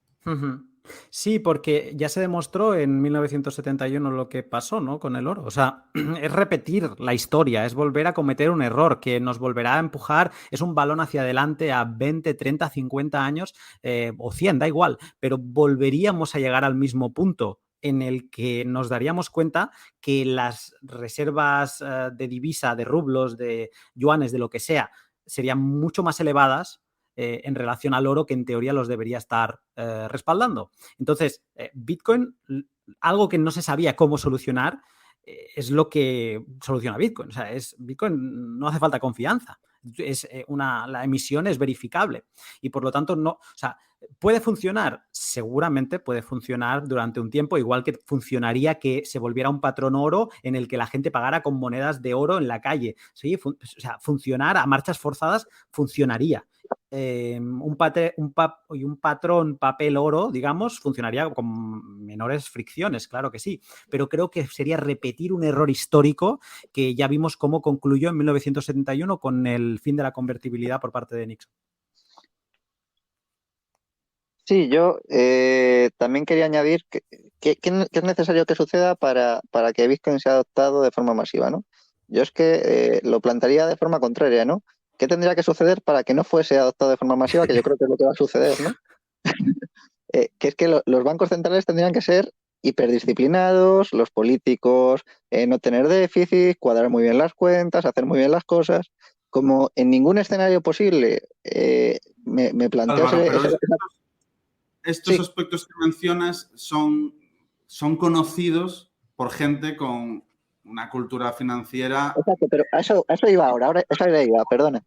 D: Sí, porque ya se demostró en 1971 lo que pasó, ¿no?, con el oro. O sea, es repetir la historia, es volver a cometer un error que nos volverá a empujar, es un balón hacia adelante a 20, 30, 50 años o 100, da igual, pero volveríamos a llegar al mismo punto en el que nos daríamos cuenta que las reservas de divisa, de rublos, de yuanes, de lo que sea, serían mucho más elevadas en relación al oro, que en teoría los debería estar respaldando. Entonces, Bitcoin, algo que no se sabía cómo solucionar, es lo que soluciona Bitcoin. O sea, Bitcoin no hace falta confianza. La emisión es verificable y por lo tanto no, o sea, ¿puede funcionar? Seguramente puede funcionar durante un tiempo, igual que funcionaría que se volviera un patrón oro en el que la gente pagara con monedas de oro en la calle. Sí, o sea, funcionar a marchas forzadas funcionaría. Un patrón papel oro, digamos, funcionaría con menores fricciones, claro que sí, pero creo que sería repetir un error histórico que ya vimos cómo concluyó en 1971 con el fin de la convertibilidad por parte de Nixon.
C: Sí, yo también quería añadir que es necesario que suceda para que Bitcoin sea adoptado de forma masiva, ¿no? Yo es que lo plantearía de forma contraria, ¿no? ¿Qué tendría que suceder para que no fuese adoptado de forma masiva? Que yo creo que es lo que va a suceder, ¿no? Que es que los bancos centrales tendrían que ser hiperdisciplinados, los políticos no tener déficit, cuadrar muy bien las cuentas, hacer muy bien las cosas. Como en ningún escenario posible me planteo...
A: Álvaro, estos
C: Sí.
A: aspectos que mencionas son conocidos por gente con una cultura financiera.
C: Exacto, pero a eso iba ahora eso iba, perdona.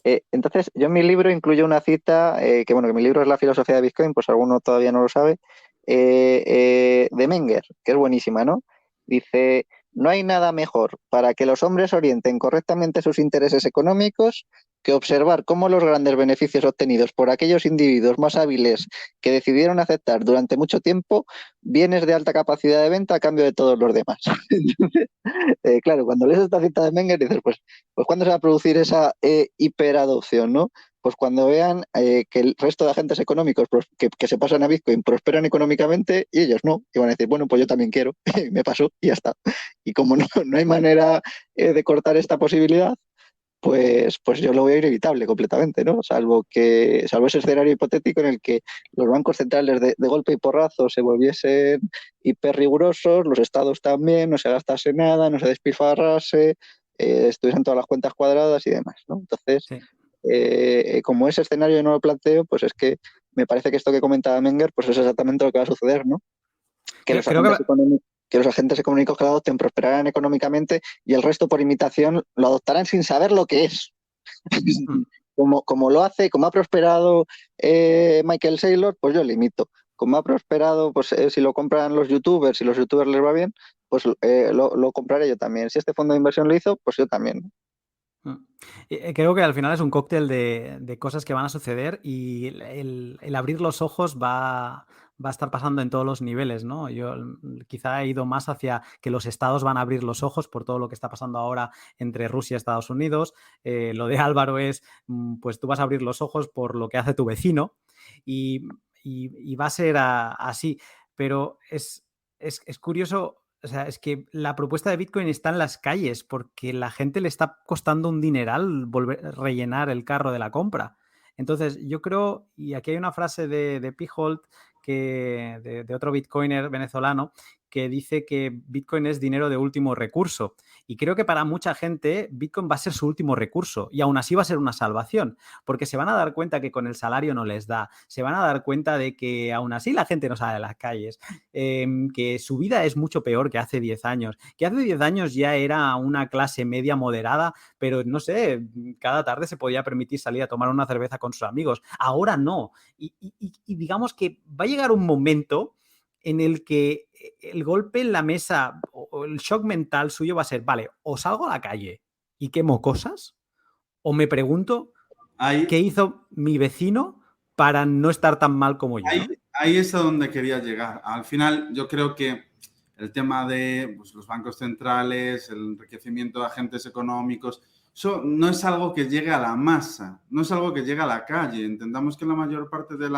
C: Entonces, yo en mi libro incluyo una cita, que mi libro es La filosofía de Bitcoin, pues alguno todavía no lo sabe, de Menger, que es buenísima, ¿no? Dice, no hay nada mejor para que los hombres orienten correctamente sus intereses económicos que observar cómo los grandes beneficios obtenidos por aquellos individuos más hábiles que decidieron aceptar durante mucho tiempo bienes de alta capacidad de venta a cambio de todos los demás. Entonces, claro, cuando lees esta cita de Menger dices, pues ¿cuándo se va a producir esa hiperadopción, ¿no? Pues cuando vean que el resto de agentes económicos que se pasan a Bitcoin prosperan económicamente y ellos no, y van a decir, bueno, pues yo también quiero, me pasó y ya está. Y como no hay manera de cortar esta posibilidad, pues yo lo veo inevitable completamente, ¿no? Salvo ese escenario hipotético en el que los bancos centrales de golpe y porrazo se volviesen hiper rigurosos, los estados también, no se gastase nada, no se despilfarrase, estuviesen todas las cuentas cuadradas y demás, ¿no? Entonces,
D: Sí.
C: como ese escenario yo no lo planteo, pues es que me parece que esto que comentaba Menger, pues es exactamente lo que va a suceder, ¿no? Que los
D: Creo que
C: agentes económicos que lo adopten prosperarán económicamente y el resto, por imitación, lo adoptarán sin saber lo que es. Como ha prosperado Michael Saylor, pues yo le imito. Como ha prosperado, pues si lo compran los youtubers, si los youtubers les va bien, pues lo compraré yo también. Si este fondo de inversión lo hizo, pues yo también.
D: Creo que al final es un cóctel de cosas que van a suceder y el abrir los ojos va a estar pasando en todos los niveles, ¿no? Yo quizá he ido más hacia que los estados van a abrir los ojos por todo lo que está pasando ahora entre Rusia y Estados Unidos. Lo de Álvaro es, pues tú vas a abrir los ojos por lo que hace tu vecino y va a ser así. Pero es curioso. O sea, es que la propuesta de Bitcoin está en las calles porque la gente le está costando un dineral rellenar el carro de la compra. Entonces, yo creo, y aquí hay una frase de Pijolt, de otro bitcoiner venezolano, que dice que Bitcoin es dinero de último recurso. Y creo que para mucha gente Bitcoin va a ser su último recurso y aún así va a ser una salvación, porque se van a dar cuenta que con el salario no les da, se van a dar cuenta de que aún así la gente no sale a las calles, que su vida es mucho peor que hace 10 años, que hace 10 años ya era una clase media moderada, pero no sé, cada tarde se podía permitir salir a tomar una cerveza con sus amigos. Ahora no. Y digamos que va a llegar un momento en el que el golpe en la mesa o el shock mental suyo va a ser, vale, o salgo a la calle y quemo cosas, o me pregunto qué hizo mi vecino para no estar tan mal como yo, ¿no?
A: Ahí es a donde quería llegar. Al final, yo creo que el tema de pues, los bancos centrales, el enriquecimiento de agentes económicos, eso no es algo que llegue a la masa, no es algo que llegue a la calle. Entendamos que la mayor parte de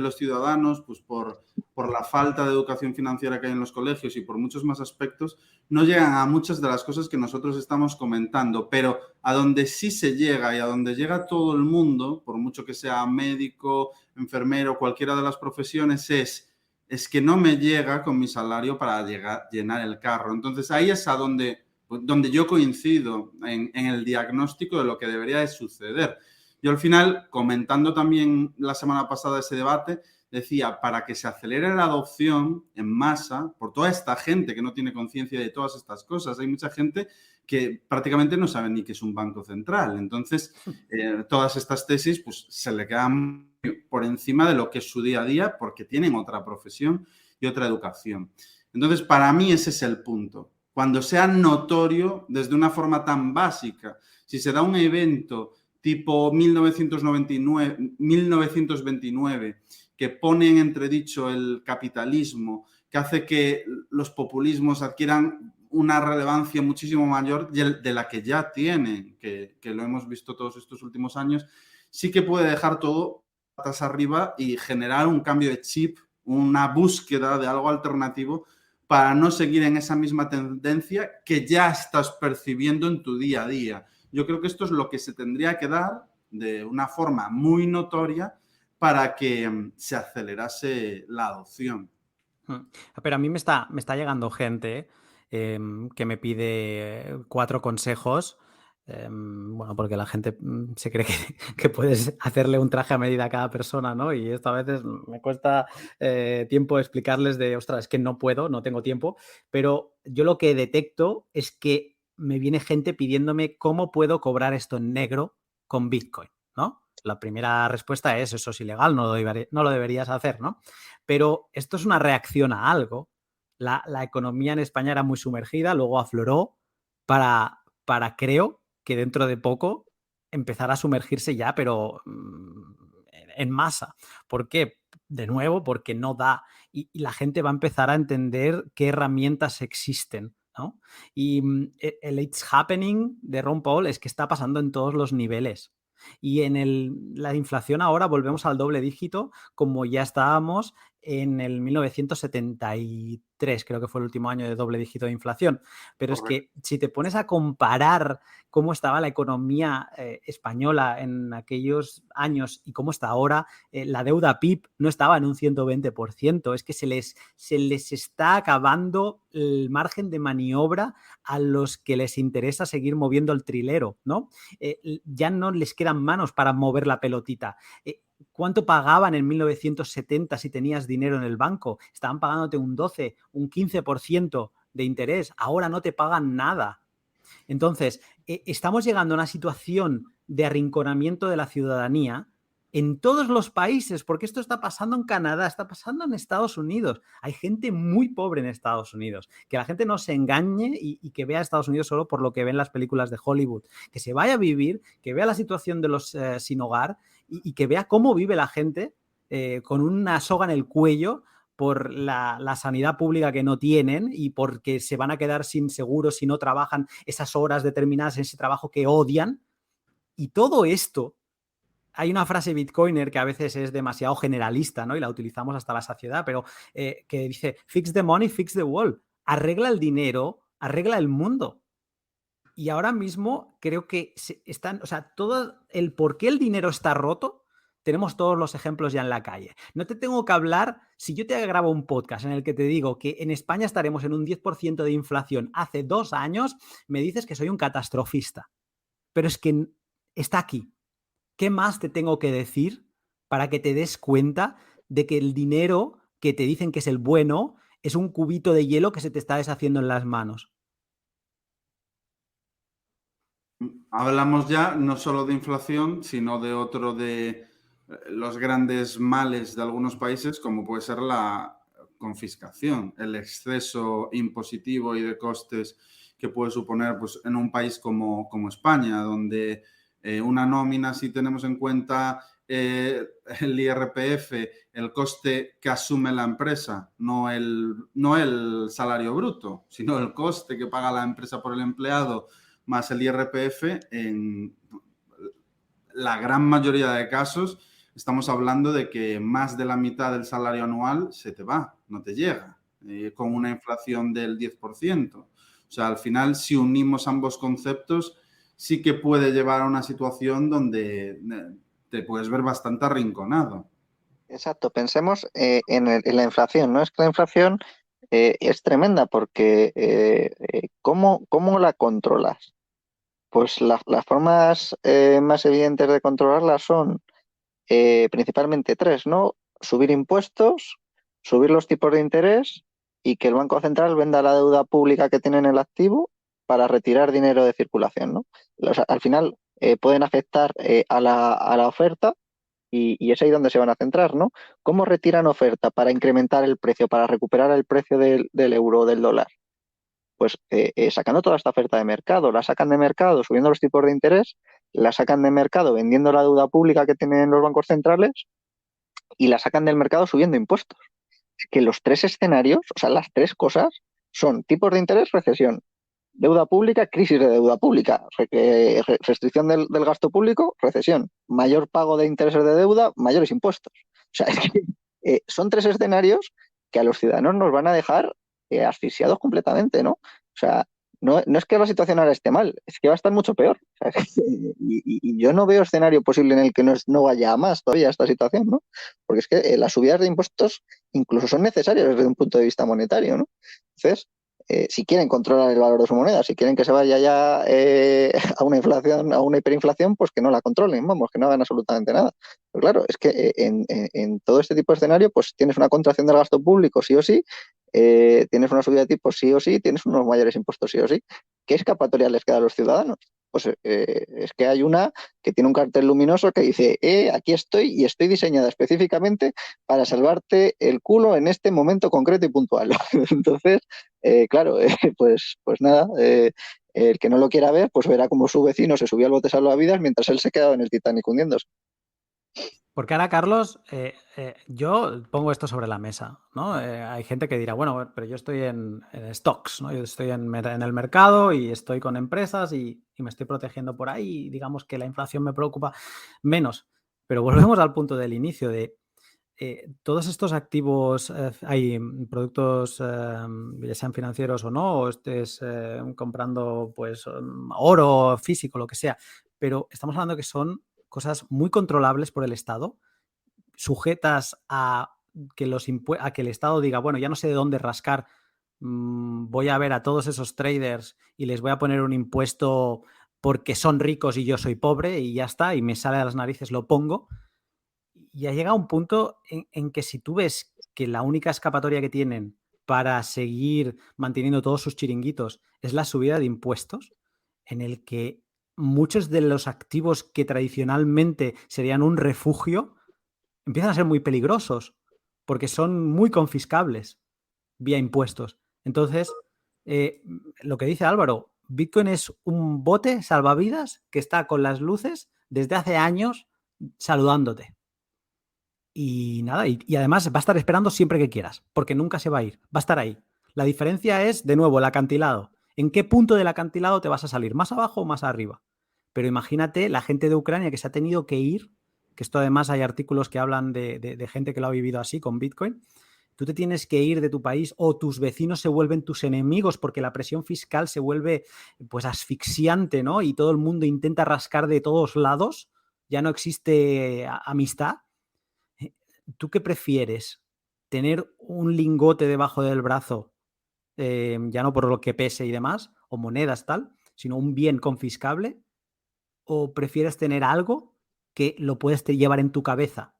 A: los ciudadanos, pues por la falta de educación financiera que hay en los colegios y por muchos más aspectos, no llegan a muchas de las cosas que nosotros estamos comentando, pero a donde sí se llega y a donde llega todo el mundo, por mucho que sea médico, enfermero, cualquiera de las profesiones, es que no me llega con mi salario para llenar el carro. Entonces ahí es a donde yo coincido en el diagnóstico de lo que debería de suceder. Yo al final, comentando también la semana pasada ese debate, decía, para que se acelere la adopción en masa, por toda esta gente que no tiene conciencia de todas estas cosas, hay mucha gente que prácticamente no sabe ni qué es un banco central. Entonces, todas estas tesis pues, se le quedan por encima de lo que es su día a día porque tienen otra profesión y otra educación. Entonces, para mí ese es el punto. Cuando sea notorio desde una forma tan básica, si se da un evento tipo 1929, que pone en entredicho el capitalismo, que hace que los populismos adquieran una relevancia muchísimo mayor de la que ya tienen, que lo hemos visto todos estos últimos años, sí que puede dejar todo patas arriba y generar un cambio de chip, una búsqueda de algo alternativo para no seguir en esa misma tendencia que ya estás percibiendo en tu día a día. Yo creo que esto es lo que se tendría que dar de una forma muy notoria para que se acelerase la adopción.
D: Pero a mí me está llegando gente que me pide 4 consejos. Bueno, porque la gente se cree que puedes hacerle un traje a medida a cada persona, ¿no? Y esto a veces me cuesta tiempo explicarles de, ostras, es que no puedo, no tengo tiempo. Pero yo lo que detecto es que me viene gente pidiéndome cómo puedo cobrar esto en negro con Bitcoin, ¿no? La primera respuesta es, eso es ilegal, no lo deberías hacer, ¿no? Pero esto es una reacción a algo. La economía en España era muy sumergida, luego afloró para creo que dentro de poco empezar a sumergirse ya, pero en masa. ¿Por qué? De nuevo, porque no da. Y la gente va a empezar a entender qué herramientas existen, ¿no? Y el It's Happening de Ron Paul es que está pasando en todos los niveles. Y en la inflación ahora volvemos al doble dígito, como ya estábamos en el 1973, creo que fue el último año de doble dígito de inflación. Pero es que si te pones a comparar cómo estaba la economía española en aquellos años y cómo está ahora, la deuda PIB no estaba en un 120%. Es que se les está acabando el margen de maniobra a los que les interesa seguir moviendo el trilero, ¿no? Ya no les quedan manos para mover la pelotita. ¿Cuánto pagaban en 1970 si tenías dinero en el banco? Estaban pagándote un 12, un 15% de interés. Ahora no te pagan nada. Entonces, estamos llegando a una situación de arrinconamiento de la ciudadanía en todos los países, porque esto está pasando en Canadá, está pasando en Estados Unidos. Hay gente muy pobre en Estados Unidos. Que la gente no se engañe y que vea a Estados Unidos solo por lo que ven las películas de Hollywood. Que se vaya a vivir, que vea la situación de los sin hogar y que vea cómo vive la gente con una soga en el cuello por la sanidad pública que no tienen y porque se van a quedar sin seguro si no trabajan esas horas determinadas en ese trabajo que odian. Y todo esto, hay una frase bitcoiner que a veces es demasiado generalista, ¿no? Y la utilizamos hasta la saciedad, pero que dice, fix the money, fix the world. Arregla el dinero, arregla el mundo. Y ahora mismo creo que están, o sea, todo el por qué el dinero está roto, tenemos todos los ejemplos ya en la calle. No te tengo que hablar, si yo te grabo un podcast en el que te digo que en España estaremos en un 10% de inflación hace 2 años, me dices que soy un catastrofista. Pero es que está aquí. ¿Qué más te tengo que decir para que te des cuenta de que el dinero que te dicen que es el bueno es un cubito de hielo que se te está deshaciendo en las manos?
A: Hablamos ya no solo de inflación, sino de otro de los grandes males de algunos países, como puede ser la confiscación, el exceso impositivo y de costes que puede suponer pues, en un país como España, donde una nómina, si tenemos en cuenta el IRPF, el coste que asume la empresa, no el salario bruto, sino el coste que paga la empresa por el empleado, más el IRPF, en la gran mayoría de casos estamos hablando de que más de la mitad del salario anual se te va, no te llega, con una inflación del 10%. O sea, al final, si unimos ambos conceptos, sí que puede llevar a una situación donde te puedes ver bastante arrinconado.
C: Exacto, pensemos en la inflación, ¿no? Es que la inflación es tremenda porque ¿cómo la controlas? Pues las formas más evidentes de controlarla son principalmente 3, ¿no? Subir impuestos, subir los tipos de interés y que el Banco Central venda la deuda pública que tiene en el activo para retirar dinero de circulación, ¿no? O sea, al final pueden afectar a la oferta y es ahí donde se van a centrar, ¿no? ¿Cómo retiran oferta para incrementar el precio, para recuperar el precio del euro o del dólar? Pues sacando toda esta oferta de mercado, la sacan de mercado subiendo los tipos de interés, la sacan de mercado vendiendo la deuda pública que tienen los bancos centrales y la sacan del mercado subiendo impuestos. Que los 3 escenarios, o sea, las 3 cosas son tipos de interés, recesión, deuda pública, crisis de deuda pública, restricción del gasto público, recesión, mayor pago de intereses de deuda, mayores impuestos. O sea, es que son 3 escenarios que a los ciudadanos nos van a dejar asfixiados completamente, ¿no? O sea, no es que la situación ahora esté mal, es que va a estar mucho peor. O sea, y yo no veo escenario posible en el que no vaya a más todavía esta situación, ¿no? Porque es que las subidas de impuestos incluso son necesarias desde un punto de vista monetario, ¿no? Entonces, si quieren controlar el valor de su moneda, si quieren que se vaya ya a una inflación, a una hiperinflación, pues que no la controlen, vamos, que no hagan absolutamente nada. Pero claro, es que en todo este tipo de escenario, pues tienes una contracción del gasto público sí o sí, tienes una subida de tipos sí o sí, tienes unos mayores impuestos sí o sí. ¿Qué escapatoria les queda a los ciudadanos? Pues es que hay una que tiene un cartel luminoso que dice, aquí estoy y estoy diseñada específicamente para salvarte el culo en este momento concreto y puntual. Entonces, claro, pues nada,
E: El que no lo quiera ver, pues verá como su vecino se subió al bote salvavidas mientras él se quedaba en el Titanic hundiéndose.
D: Porque ahora, Carlos, yo pongo esto sobre la mesa, ¿no? Hay gente que dirá, bueno, pero yo estoy en stocks, ¿no? Yo estoy en el mercado y estoy con empresas y me estoy protegiendo por ahí y digamos que la inflación me preocupa menos. Pero volvemos al punto del inicio de todos estos activos, hay productos, ya sean financieros o no, o estés comprando pues oro físico, lo que sea, pero estamos hablando que son cosas muy controlables por el Estado, sujetas a que, a que el Estado diga, bueno, ya no sé de dónde rascar, voy a ver a todos esos traders y les voy a poner un impuesto porque son ricos y yo soy pobre y ya está, y me sale a las narices, lo pongo. Y ha llegado un punto en que si tú ves que la única escapatoria que tienen para seguir manteniendo todos sus chiringuitos es la subida de impuestos, en el que muchos de los activos que tradicionalmente serían un refugio empiezan a ser muy peligrosos porque son muy confiscables vía impuestos. Entonces, lo que dice Álvaro, Bitcoin es un bote salvavidas que está con las luces desde hace años saludándote. Y nada, y además va a estar esperando siempre que quieras, porque nunca se va a ir, va a estar ahí. La diferencia es, de nuevo, el acantilado. ¿En qué punto del acantilado te vas a salir? ¿Más abajo o más arriba? Pero imagínate la gente de Ucrania que se ha tenido que ir, que esto además hay artículos que hablan de gente que lo ha vivido así con Bitcoin. Tú te tienes que ir de tu país o tus vecinos se vuelven tus enemigos porque la presión fiscal se vuelve pues asfixiante, ¿no? Y todo el mundo intenta rascar de todos lados, ya no existe amistad. ¿Tú qué prefieres? ¿Tener un lingote debajo del brazo, ya no por lo que pese y demás, o monedas tal, sino un bien confiscable? ¿O prefieres tener algo que lo puedes llevar en tu cabeza?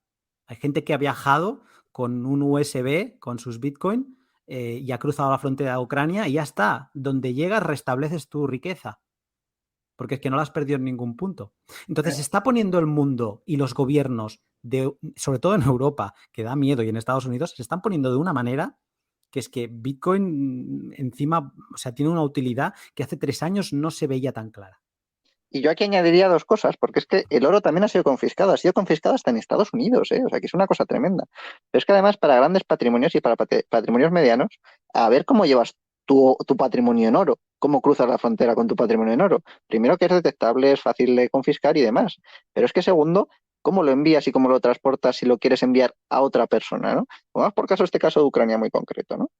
D: Hay gente que ha viajado con un USB, con sus Bitcoin, y ha cruzado la frontera de Ucrania y ya está. Donde llegas restableces tu riqueza, porque es que no la has perdido en ningún punto. Entonces se está poniendo el mundo y los gobiernos, sobre todo en Europa, que da miedo, y en Estados Unidos, se están poniendo de una manera que es que Bitcoin encima, o sea, tiene una utilidad que hace 3 años no se veía tan clara.
E: Y yo aquí añadiría dos cosas, porque es que el oro también ha sido confiscado hasta en Estados Unidos, ¿eh? O sea, que es una cosa tremenda. Pero es que además para grandes patrimonios y para patrimonios medianos, a ver cómo llevas tu patrimonio en oro, cómo cruzas la frontera con tu patrimonio en oro. Primero que es detectable, es fácil de confiscar y demás. Pero es que segundo, cómo lo envías y cómo lo transportas si lo quieres enviar a otra persona, ¿no? Vamos por caso este caso de Ucrania muy concreto, ¿no?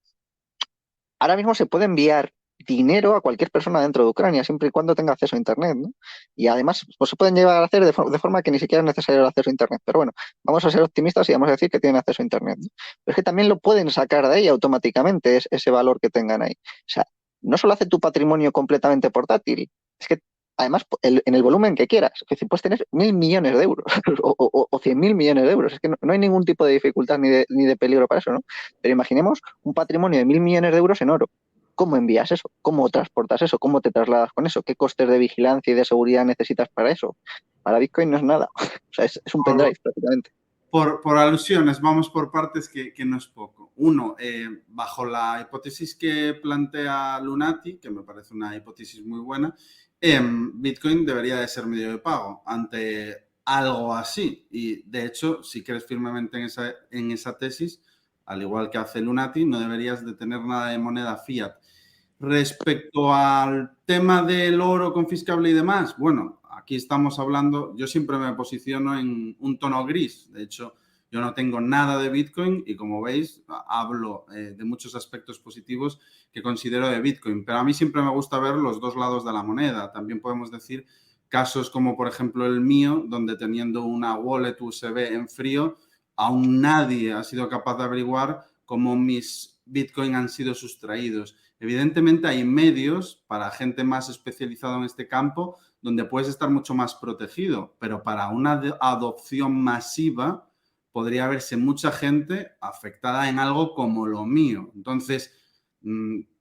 E: Ahora mismo se puede enviar dinero a cualquier persona dentro de Ucrania, siempre y cuando tenga acceso a Internet, ¿no? Y además, pues se pueden llevar a hacer de forma que ni siquiera es necesario el acceso a Internet. Pero bueno, vamos a ser optimistas y vamos a decir que tienen acceso a Internet, ¿no? Pero es que también lo pueden sacar de ahí automáticamente, ese valor que tengan ahí. O sea, no solo hace tu patrimonio completamente portátil, es que además en el volumen que quieras, es decir, puedes tener 1.000 millones de euros o 100.000 millones de euros. Es que no hay ningún tipo de dificultad ni de peligro para eso, ¿no? Pero imaginemos un patrimonio de 1.000 millones de euros en oro. ¿Cómo envías eso? ¿Cómo transportas eso? ¿Cómo te trasladas con eso? ¿Qué costes de vigilancia y de seguridad necesitas para eso? Para Bitcoin no es nada. O sea, es un pendrive prácticamente.
A: Por alusiones, vamos por partes que no es poco. Uno, bajo la hipótesis que plantea Lunati, que me parece una hipótesis muy buena, Bitcoin debería de ser medio de pago ante algo así. Y, de hecho, si crees firmemente en esa tesis, al igual que hace Lunati, no deberías de tener nada de moneda fiat. Respecto al tema del oro confiscable y demás, bueno, aquí estamos hablando, yo siempre me posiciono en un tono gris. De hecho, yo no tengo nada de Bitcoin y, como veis, hablo de muchos aspectos positivos que considero de Bitcoin. Pero a mí siempre me gusta ver los dos lados de la moneda. También podemos decir casos como, por ejemplo, el mío, donde teniendo una wallet USB en frío, aún nadie ha sido capaz de averiguar cómo mis Bitcoin han sido sustraídos. Evidentemente hay medios para gente más especializada en este campo donde puedes estar mucho más protegido, pero para una adopción masiva podría haberse mucha gente afectada en algo como lo mío. Entonces,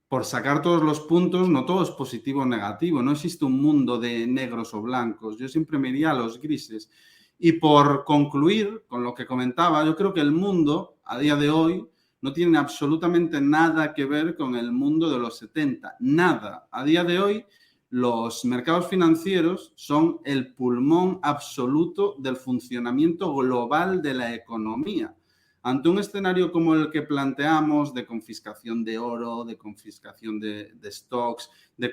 A: por sacar todos los puntos, no todo es positivo o negativo. No existe un mundo de negros o blancos. Yo siempre me iría a los grises. Y por concluir con lo que comentaba, yo creo que el mundo a día de hoy no tiene absolutamente nada que ver con el mundo de los 70. Nada. A día de hoy los mercados financieros son el pulmón absoluto del funcionamiento global de la economía. Ante un escenario como el que planteamos de confiscación de oro, de confiscación de stocks, de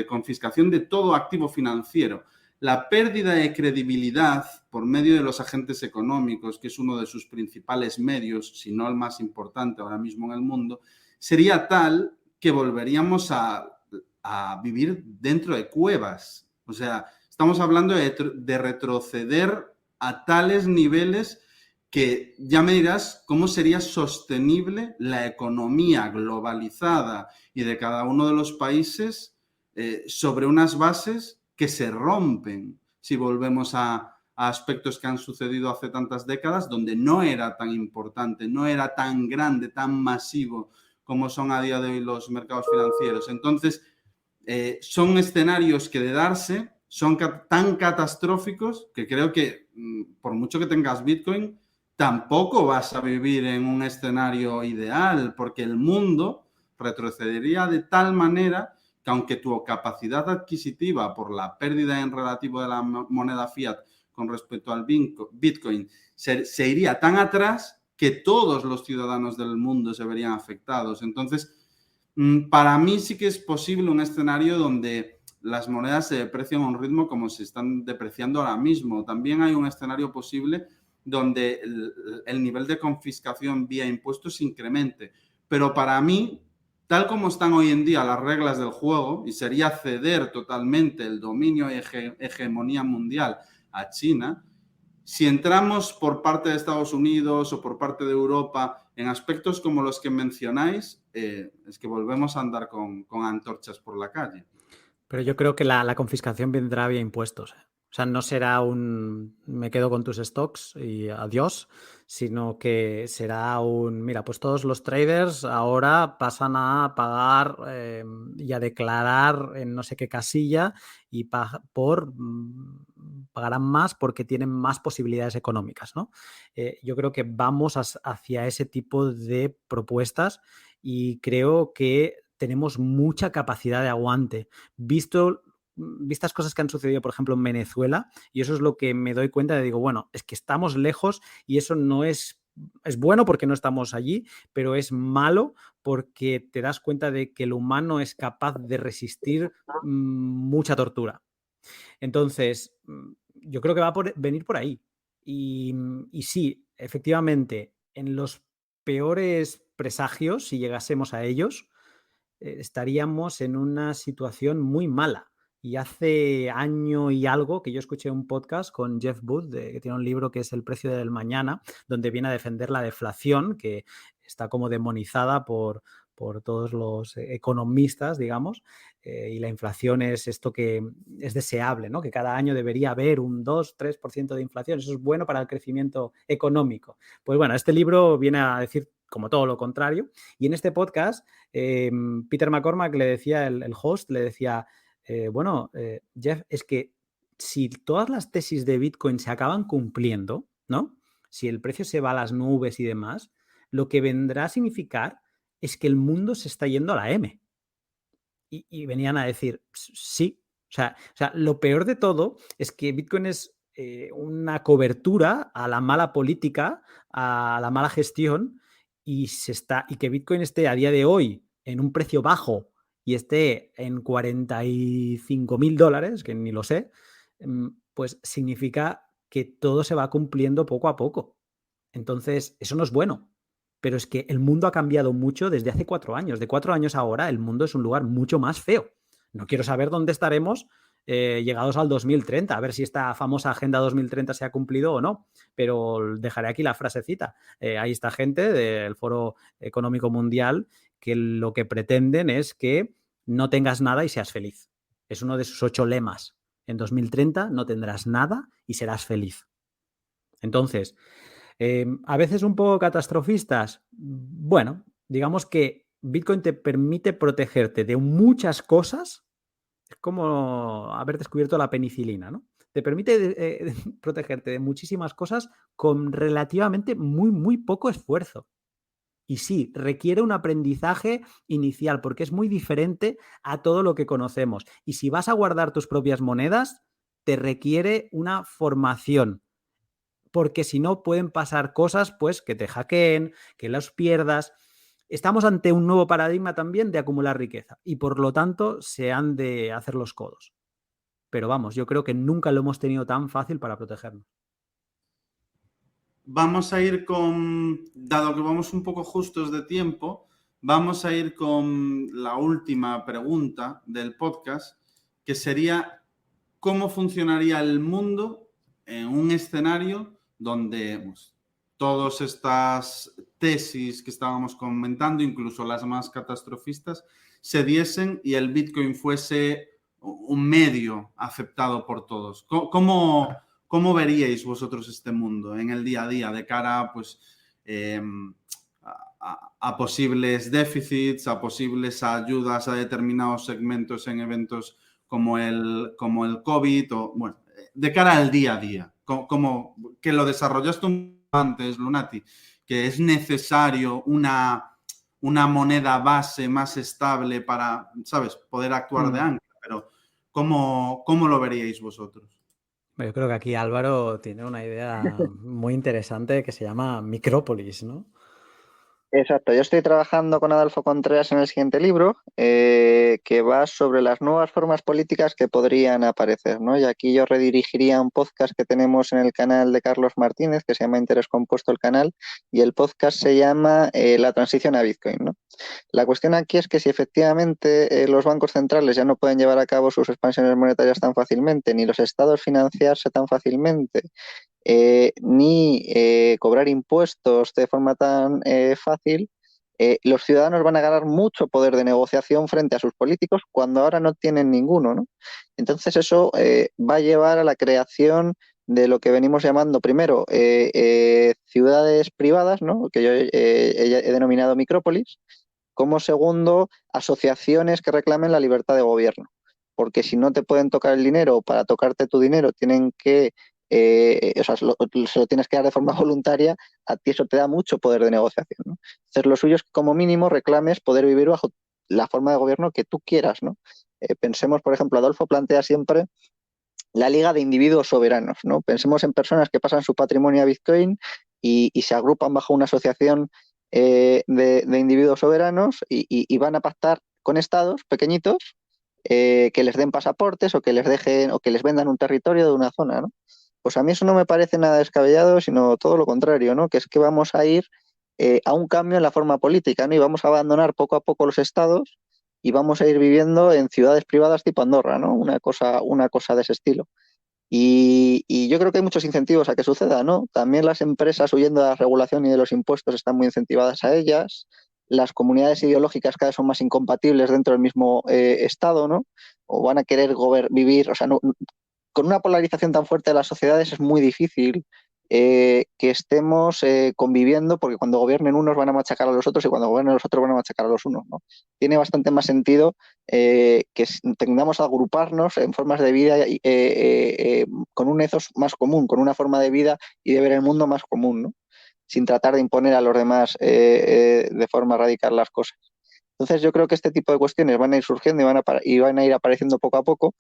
A: confiscación de todo activo financiero, la pérdida de credibilidad por medio de los agentes económicos, que es uno de sus principales medios, si no el más importante ahora mismo en el mundo, sería tal que volveríamos a vivir dentro de cuevas. O sea, estamos hablando de retroceder a tales niveles que ya me dirás cómo sería sostenible la economía globalizada y de cada uno de los países sobre unas bases que se rompen si volvemos a aspectos que han sucedido hace tantas décadas, donde no era tan importante, no era tan grande, tan masivo como son a día de hoy los mercados financieros. Entonces, son escenarios que de darse son tan catastróficos que creo que por mucho que tengas Bitcoin, tampoco vas a vivir en un escenario ideal, porque el mundo retrocedería de tal manera que aunque tu capacidad adquisitiva por la pérdida en relativo de la moneda fiat con respecto al Bitcoin se iría tan atrás que todos los ciudadanos del mundo se verían afectados. Entonces, para mí sí que es posible un escenario donde las monedas se deprecian a un ritmo como se están depreciando ahora mismo. También hay un escenario posible donde el nivel de confiscación vía impuestos se incremente. Pero para mí, tal como están hoy en día las reglas del juego, y sería ceder totalmente el dominio y hegemonía mundial a China, si entramos por parte de Estados Unidos o por parte de Europa en aspectos como los que mencionáis, es que volvemos a andar con antorchas por la calle.
D: Pero yo creo que la confiscación vendrá vía impuestos. O sea, no será me quedo con tus stocks y adiós, sino que será mira, pues todos los traders ahora pasan a pagar y a declarar en no sé qué casilla y pagarán más porque tienen más posibilidades económicas, ¿no? Yo creo que vamos hacia ese tipo de propuestas y creo que tenemos mucha capacidad de aguante. Vistas cosas que han sucedido, por ejemplo, en Venezuela, y eso es lo que me doy cuenta de, digo, bueno, es que estamos lejos y eso no es bueno porque no estamos allí, pero es malo porque te das cuenta de que el humano es capaz de resistir mucha tortura. Entonces, yo creo que va a venir por ahí. Y sí, efectivamente, en los peores presagios, si llegásemos a ellos, estaríamos en una situación muy mala. Y hace año y algo que yo escuché un podcast con Jeff Booth, que tiene un libro que es El precio del mañana, donde viene a defender la deflación, que está como demonizada por todos los economistas, digamos, y la inflación es esto que es deseable, ¿no? Que cada año debería haber un 2-3% de inflación. Eso es bueno para el crecimiento económico. Pues bueno, este libro viene a decir como todo lo contrario. Y en este podcast, Peter McCormack le decía, el host, le decía, Jeff, es que si todas las tesis de Bitcoin se acaban cumpliendo, ¿no? Si el precio se va a las nubes y demás, lo que vendrá a significar es que el mundo se está yendo a la M. Y venían a decir, sí. O sea, lo peor de todo es que Bitcoin es una cobertura a la mala política, a la mala gestión, y que Bitcoin esté a día de hoy en un precio bajo y esté en $45,000, que ni lo sé, pues significa que todo se va cumpliendo poco a poco. Entonces, eso no es bueno. Pero es que el mundo ha cambiado mucho desde hace 4 años. De 4 años a ahora, el mundo es un lugar mucho más feo. No quiero saber dónde estaremos llegados al 2030, a ver si esta famosa Agenda 2030 se ha cumplido o no. Pero dejaré aquí la frasecita. Hay esta gente del Foro Económico Mundial que lo que pretenden es que no tengas nada y seas feliz. Es uno de sus 8 lemas. En 2030 no tendrás nada y serás feliz. Entonces, a veces un poco catastrofistas. Bueno, digamos que Bitcoin te permite protegerte de muchas cosas. Es como haber descubierto la penicilina, ¿no? Te permite protegerte de muchísimas cosas con relativamente muy, muy poco esfuerzo. Y sí, requiere un aprendizaje inicial porque es muy diferente a todo lo que conocemos. Y si vas a guardar tus propias monedas, te requiere una formación, porque si no pueden pasar cosas, pues que te hackeen, que las pierdas. Estamos ante un nuevo paradigma también de acumular riqueza y por lo tanto se han de hacer los codos. Pero vamos, yo creo que nunca lo hemos tenido tan fácil para protegernos.
A: Vamos a ir dado que vamos un poco justos de tiempo, vamos a ir con la última pregunta del podcast, que sería, ¿cómo funcionaría el mundo en un escenario donde pues, todas estas tesis que estábamos comentando, incluso las más catastrofistas, se diesen y el Bitcoin fuese un medio aceptado por todos? ¿Cómo veríais vosotros este mundo en el día a día de cara pues, a posibles déficits, a posibles ayudas a determinados segmentos en eventos como el COVID, o bueno, de cara al día a día, como que lo desarrollaste antes, Lunati, que es necesario una moneda base más estable para, ¿sabes?, poder actuar de ancla, pero ¿cómo lo veríais vosotros?
D: Yo creo que aquí Álvaro tiene una idea muy interesante que se llama Micrópolis, ¿no?
E: Exacto, yo estoy trabajando con Adolfo Contreras en el siguiente libro, que va sobre las nuevas formas políticas que podrían aparecer, ¿no? Y aquí yo redirigiría un podcast que tenemos en el canal de Carlos Martínez, que se llama Interés Compuesto el canal, y el podcast se llama La transición a Bitcoin, ¿no? La cuestión aquí es que si efectivamente los bancos centrales ya no pueden llevar a cabo sus expansiones monetarias tan fácilmente, ni los estados financiarse tan fácilmente, ni cobrar impuestos de forma tan fácil, los ciudadanos van a ganar mucho poder de negociación frente a sus políticos cuando ahora no tienen ninguno, ¿no? Entonces eso va a llevar a la creación de lo que venimos llamando primero ciudades privadas, ¿no?, que yo he denominado micrópolis, como segundo, asociaciones que reclamen la libertad de gobierno. Porque si no te pueden tocar el dinero, para tocarte tu dinero tienen que, o sea, se lo tienes que dar de forma voluntaria, a ti eso te da mucho poder de negociación, ¿no? Entonces, lo suyo es que como mínimo reclames poder vivir bajo la forma de gobierno que tú quieras, ¿no? Pensemos, por ejemplo, Adolfo plantea siempre la liga de individuos soberanos, ¿no? Pensemos en personas que pasan su patrimonio a Bitcoin y se agrupan bajo una asociación de individuos soberanos y van a pactar con estados pequeñitos que les den pasaportes o que les dejen o que les vendan un territorio de una zona, ¿no? Pues a mí eso no me parece nada descabellado, sino todo lo contrario, ¿no? Que es que vamos a ir a un cambio en la forma política, ¿no? Y vamos a abandonar poco a poco los estados y vamos a ir viviendo en ciudades privadas tipo Andorra, ¿no? Una cosa de ese estilo. Y yo creo que hay muchos incentivos a que suceda, ¿no? También las empresas, huyendo de la regulación y de los impuestos, están muy incentivadas a ellas. Las comunidades ideológicas cada vez son más incompatibles dentro del mismo Estado, ¿no? O van a querer vivir, o sea, no, con una polarización tan fuerte de las sociedades es muy difícil que estemos conviviendo, porque cuando gobiernen unos van a machacar a los otros y cuando gobiernen los otros van a machacar a los unos, ¿no? Tiene bastante más sentido que tengamos a agruparnos en formas de vida con un ethos más común, con una forma de vida y de ver el mundo más común, ¿no? Sin tratar de imponer a los demás de forma radical las cosas. Entonces yo creo que este tipo de cuestiones van a ir surgiendo y van a ir apareciendo poco a poco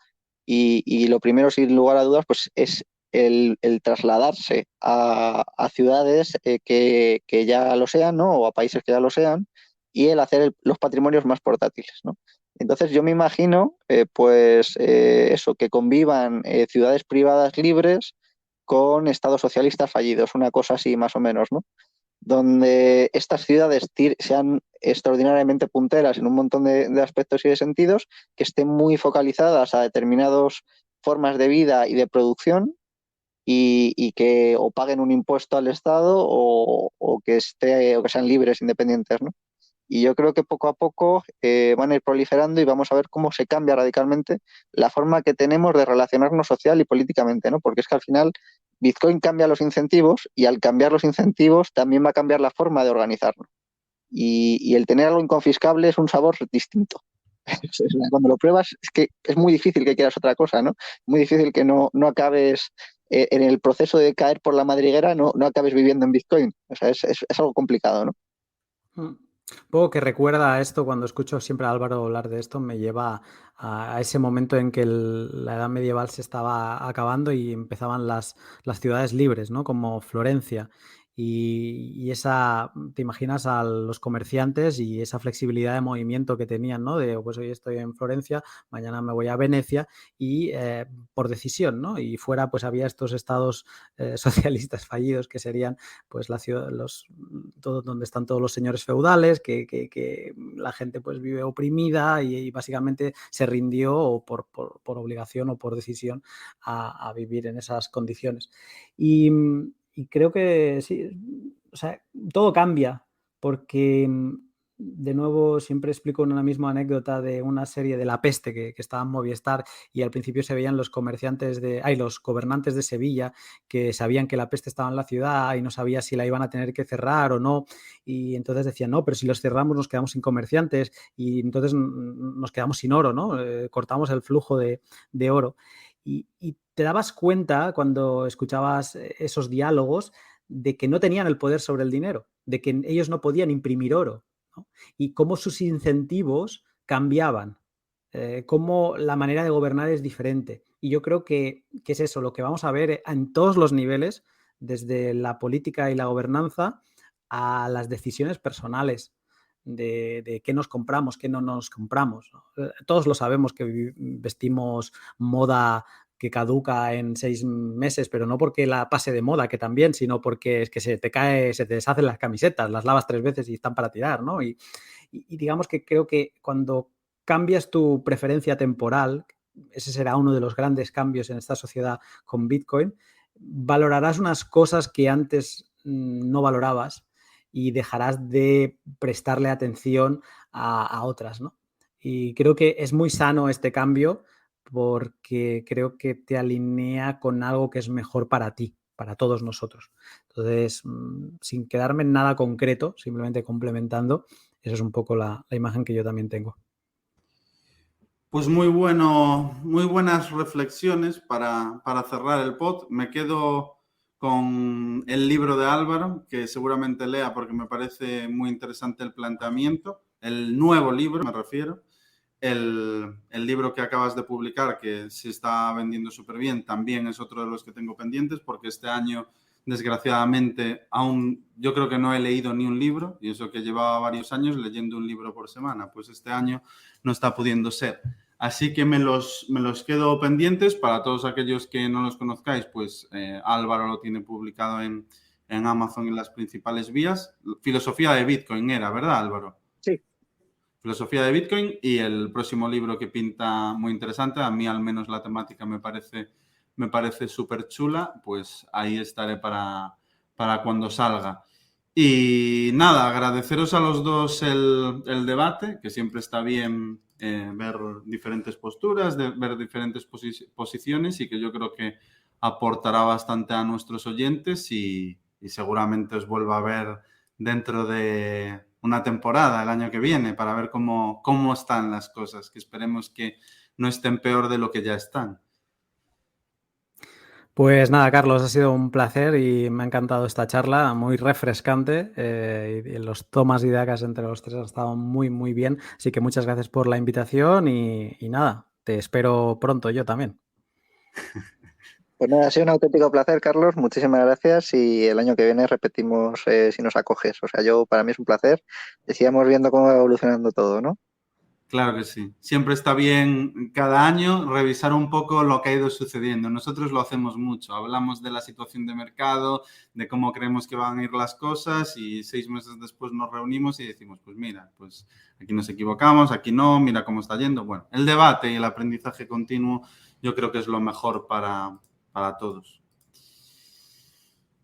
E: y lo primero, sin lugar a dudas, pues es el trasladarse a ciudades que ya lo sean, ¿no? O a países que ya lo sean, y el hacer los patrimonios más portátiles, ¿no? Entonces yo me imagino, eso, que convivan ciudades privadas libres con estados socialistas fallidos, una cosa así más o menos, ¿no? Donde estas ciudades sean extraordinariamente punteras en un montón de aspectos y de sentidos, que estén muy focalizadas a determinadas formas de vida y de producción y que o paguen un impuesto al Estado o que sean libres, independientes, ¿no? Y yo creo que poco a poco van a ir proliferando y vamos a ver cómo se cambia radicalmente la forma que tenemos de relacionarnos social y políticamente, ¿no? Porque es que al final Bitcoin cambia los incentivos y al cambiar los incentivos también va a cambiar la forma de organizarnos. Y el tener algo inconfiscable es un sabor distinto. Cuando lo pruebas es que es muy difícil que quieras otra cosa, ¿no? Muy difícil que no acabes en el proceso de caer por la madriguera, no acabes viviendo en Bitcoin. O sea, es algo complicado, ¿no?
D: Un poco que recuerda a esto, cuando escucho siempre a Álvaro hablar de esto, me lleva a ese momento en que la edad medieval se estaba acabando y empezaban las ciudades libres, ¿no? Como Florencia. Y esa, te imaginas a los comerciantes y esa flexibilidad de movimiento que tenían, ¿no? De, pues hoy estoy en Florencia, mañana me voy a Venecia y por decisión, ¿no? Y fuera pues había estos estados socialistas fallidos que serían pues la ciudad, todo, donde están todos los señores feudales, que la gente pues vive oprimida y básicamente se rindió o por obligación o por decisión a vivir en esas condiciones. Y creo que sí, o sea, todo cambia porque de nuevo siempre explico una misma anécdota de una serie de La Peste que estaba en Movistar y al principio se veían los los gobernantes de Sevilla que sabían que la peste estaba en la ciudad y no sabía si la iban a tener que cerrar o no, y entonces decían, no, pero si los cerramos nos quedamos sin comerciantes y entonces nos quedamos sin oro, ¿no? Cortamos el flujo de oro. Y te dabas cuenta cuando escuchabas esos diálogos de que no tenían el poder sobre el dinero, de que ellos no podían imprimir oro, ¿no? Y cómo sus incentivos cambiaban, cómo la manera de gobernar es diferente. Y yo creo que es eso, lo que vamos a ver en todos los niveles, desde la política y la gobernanza a las decisiones personales de qué nos compramos, qué no nos compramos, ¿no? Todos lo sabemos que vestimos moda que caduca en 6 meses, pero no porque la pase de moda, que también, sino porque es que se te deshacen las camisetas, las lavas 3 veces y están para tirar, ¿no? Y digamos que creo que cuando cambias tu preferencia temporal, ese será uno de los grandes cambios en esta sociedad con Bitcoin, valorarás unas cosas que antes no valorabas y dejarás de prestarle atención a otras, ¿no? Y creo que es muy sano este cambio porque creo que te alinea con algo que es mejor para ti, para todos nosotros. Entonces, sin quedarme en nada concreto, simplemente complementando, esa es un poco la imagen que yo también tengo.
A: Pues muy bueno, muy buenas reflexiones para cerrar el pod. Me quedo con el libro de Álvaro, que seguramente lea porque me parece muy interesante el planteamiento. El nuevo libro, me refiero. El libro que acabas de publicar, que se está vendiendo súper bien, también es otro de los que tengo pendientes porque este año, desgraciadamente, aún yo creo que no he leído ni un libro, y eso que llevaba varios años leyendo un libro por semana, pues este año no está pudiendo ser. Así que me los quedo pendientes. Para todos aquellos que no los conozcáis, pues Álvaro lo tiene publicado en Amazon en las principales vías. Filosofía de Bitcoin era, ¿verdad, Álvaro?
E: Sí.
A: Filosofía de Bitcoin, y el próximo libro que pinta muy interesante, a mí al menos la temática me parece súper chula, pues ahí estaré para cuando salga. Y nada, agradeceros a los dos el debate, que siempre está bien ver diferentes posturas, ver diferentes posiciones, y que yo creo que aportará bastante a nuestros oyentes y seguramente os vuelva a ver dentro de una temporada el año que viene para ver cómo están las cosas, que esperemos que no estén peor de lo que ya están.
D: Pues nada, Carlos, ha sido un placer y me ha encantado esta charla, muy refrescante, y los tomas y dacas entre los tres han estado muy, muy bien. Así que muchas gracias por la invitación y nada, te espero pronto yo también.
E: Pues nada, ha sido un auténtico placer, Carlos. Muchísimas gracias y el año que viene repetimos si nos acoges. O sea, para mí es un placer. Y sigamos viendo cómo va evolucionando todo, ¿no?
A: Claro que sí. Siempre está bien cada año revisar un poco lo que ha ido sucediendo. Nosotros lo hacemos mucho. Hablamos de la situación de mercado, de cómo creemos que van a ir las cosas, y 6 meses después nos reunimos y decimos, pues mira, pues aquí nos equivocamos, aquí no, mira cómo está yendo. Bueno, el debate y el aprendizaje continuo yo creo que es lo mejor para todos.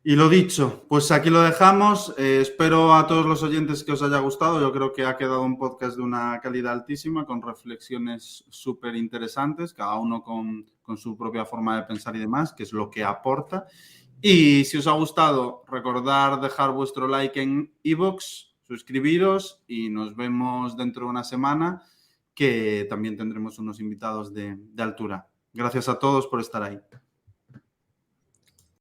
A: Y lo dicho, pues aquí lo dejamos. Espero a todos los oyentes que os haya gustado. Yo creo que ha quedado un podcast de una calidad altísima, con reflexiones súper interesantes, cada uno con su propia forma de pensar y demás, que es lo que aporta. Y si os ha gustado, recordad dejar vuestro like en iVoox, suscribiros, y nos vemos dentro de una semana, que también tendremos unos invitados de altura. Gracias a todos por estar ahí.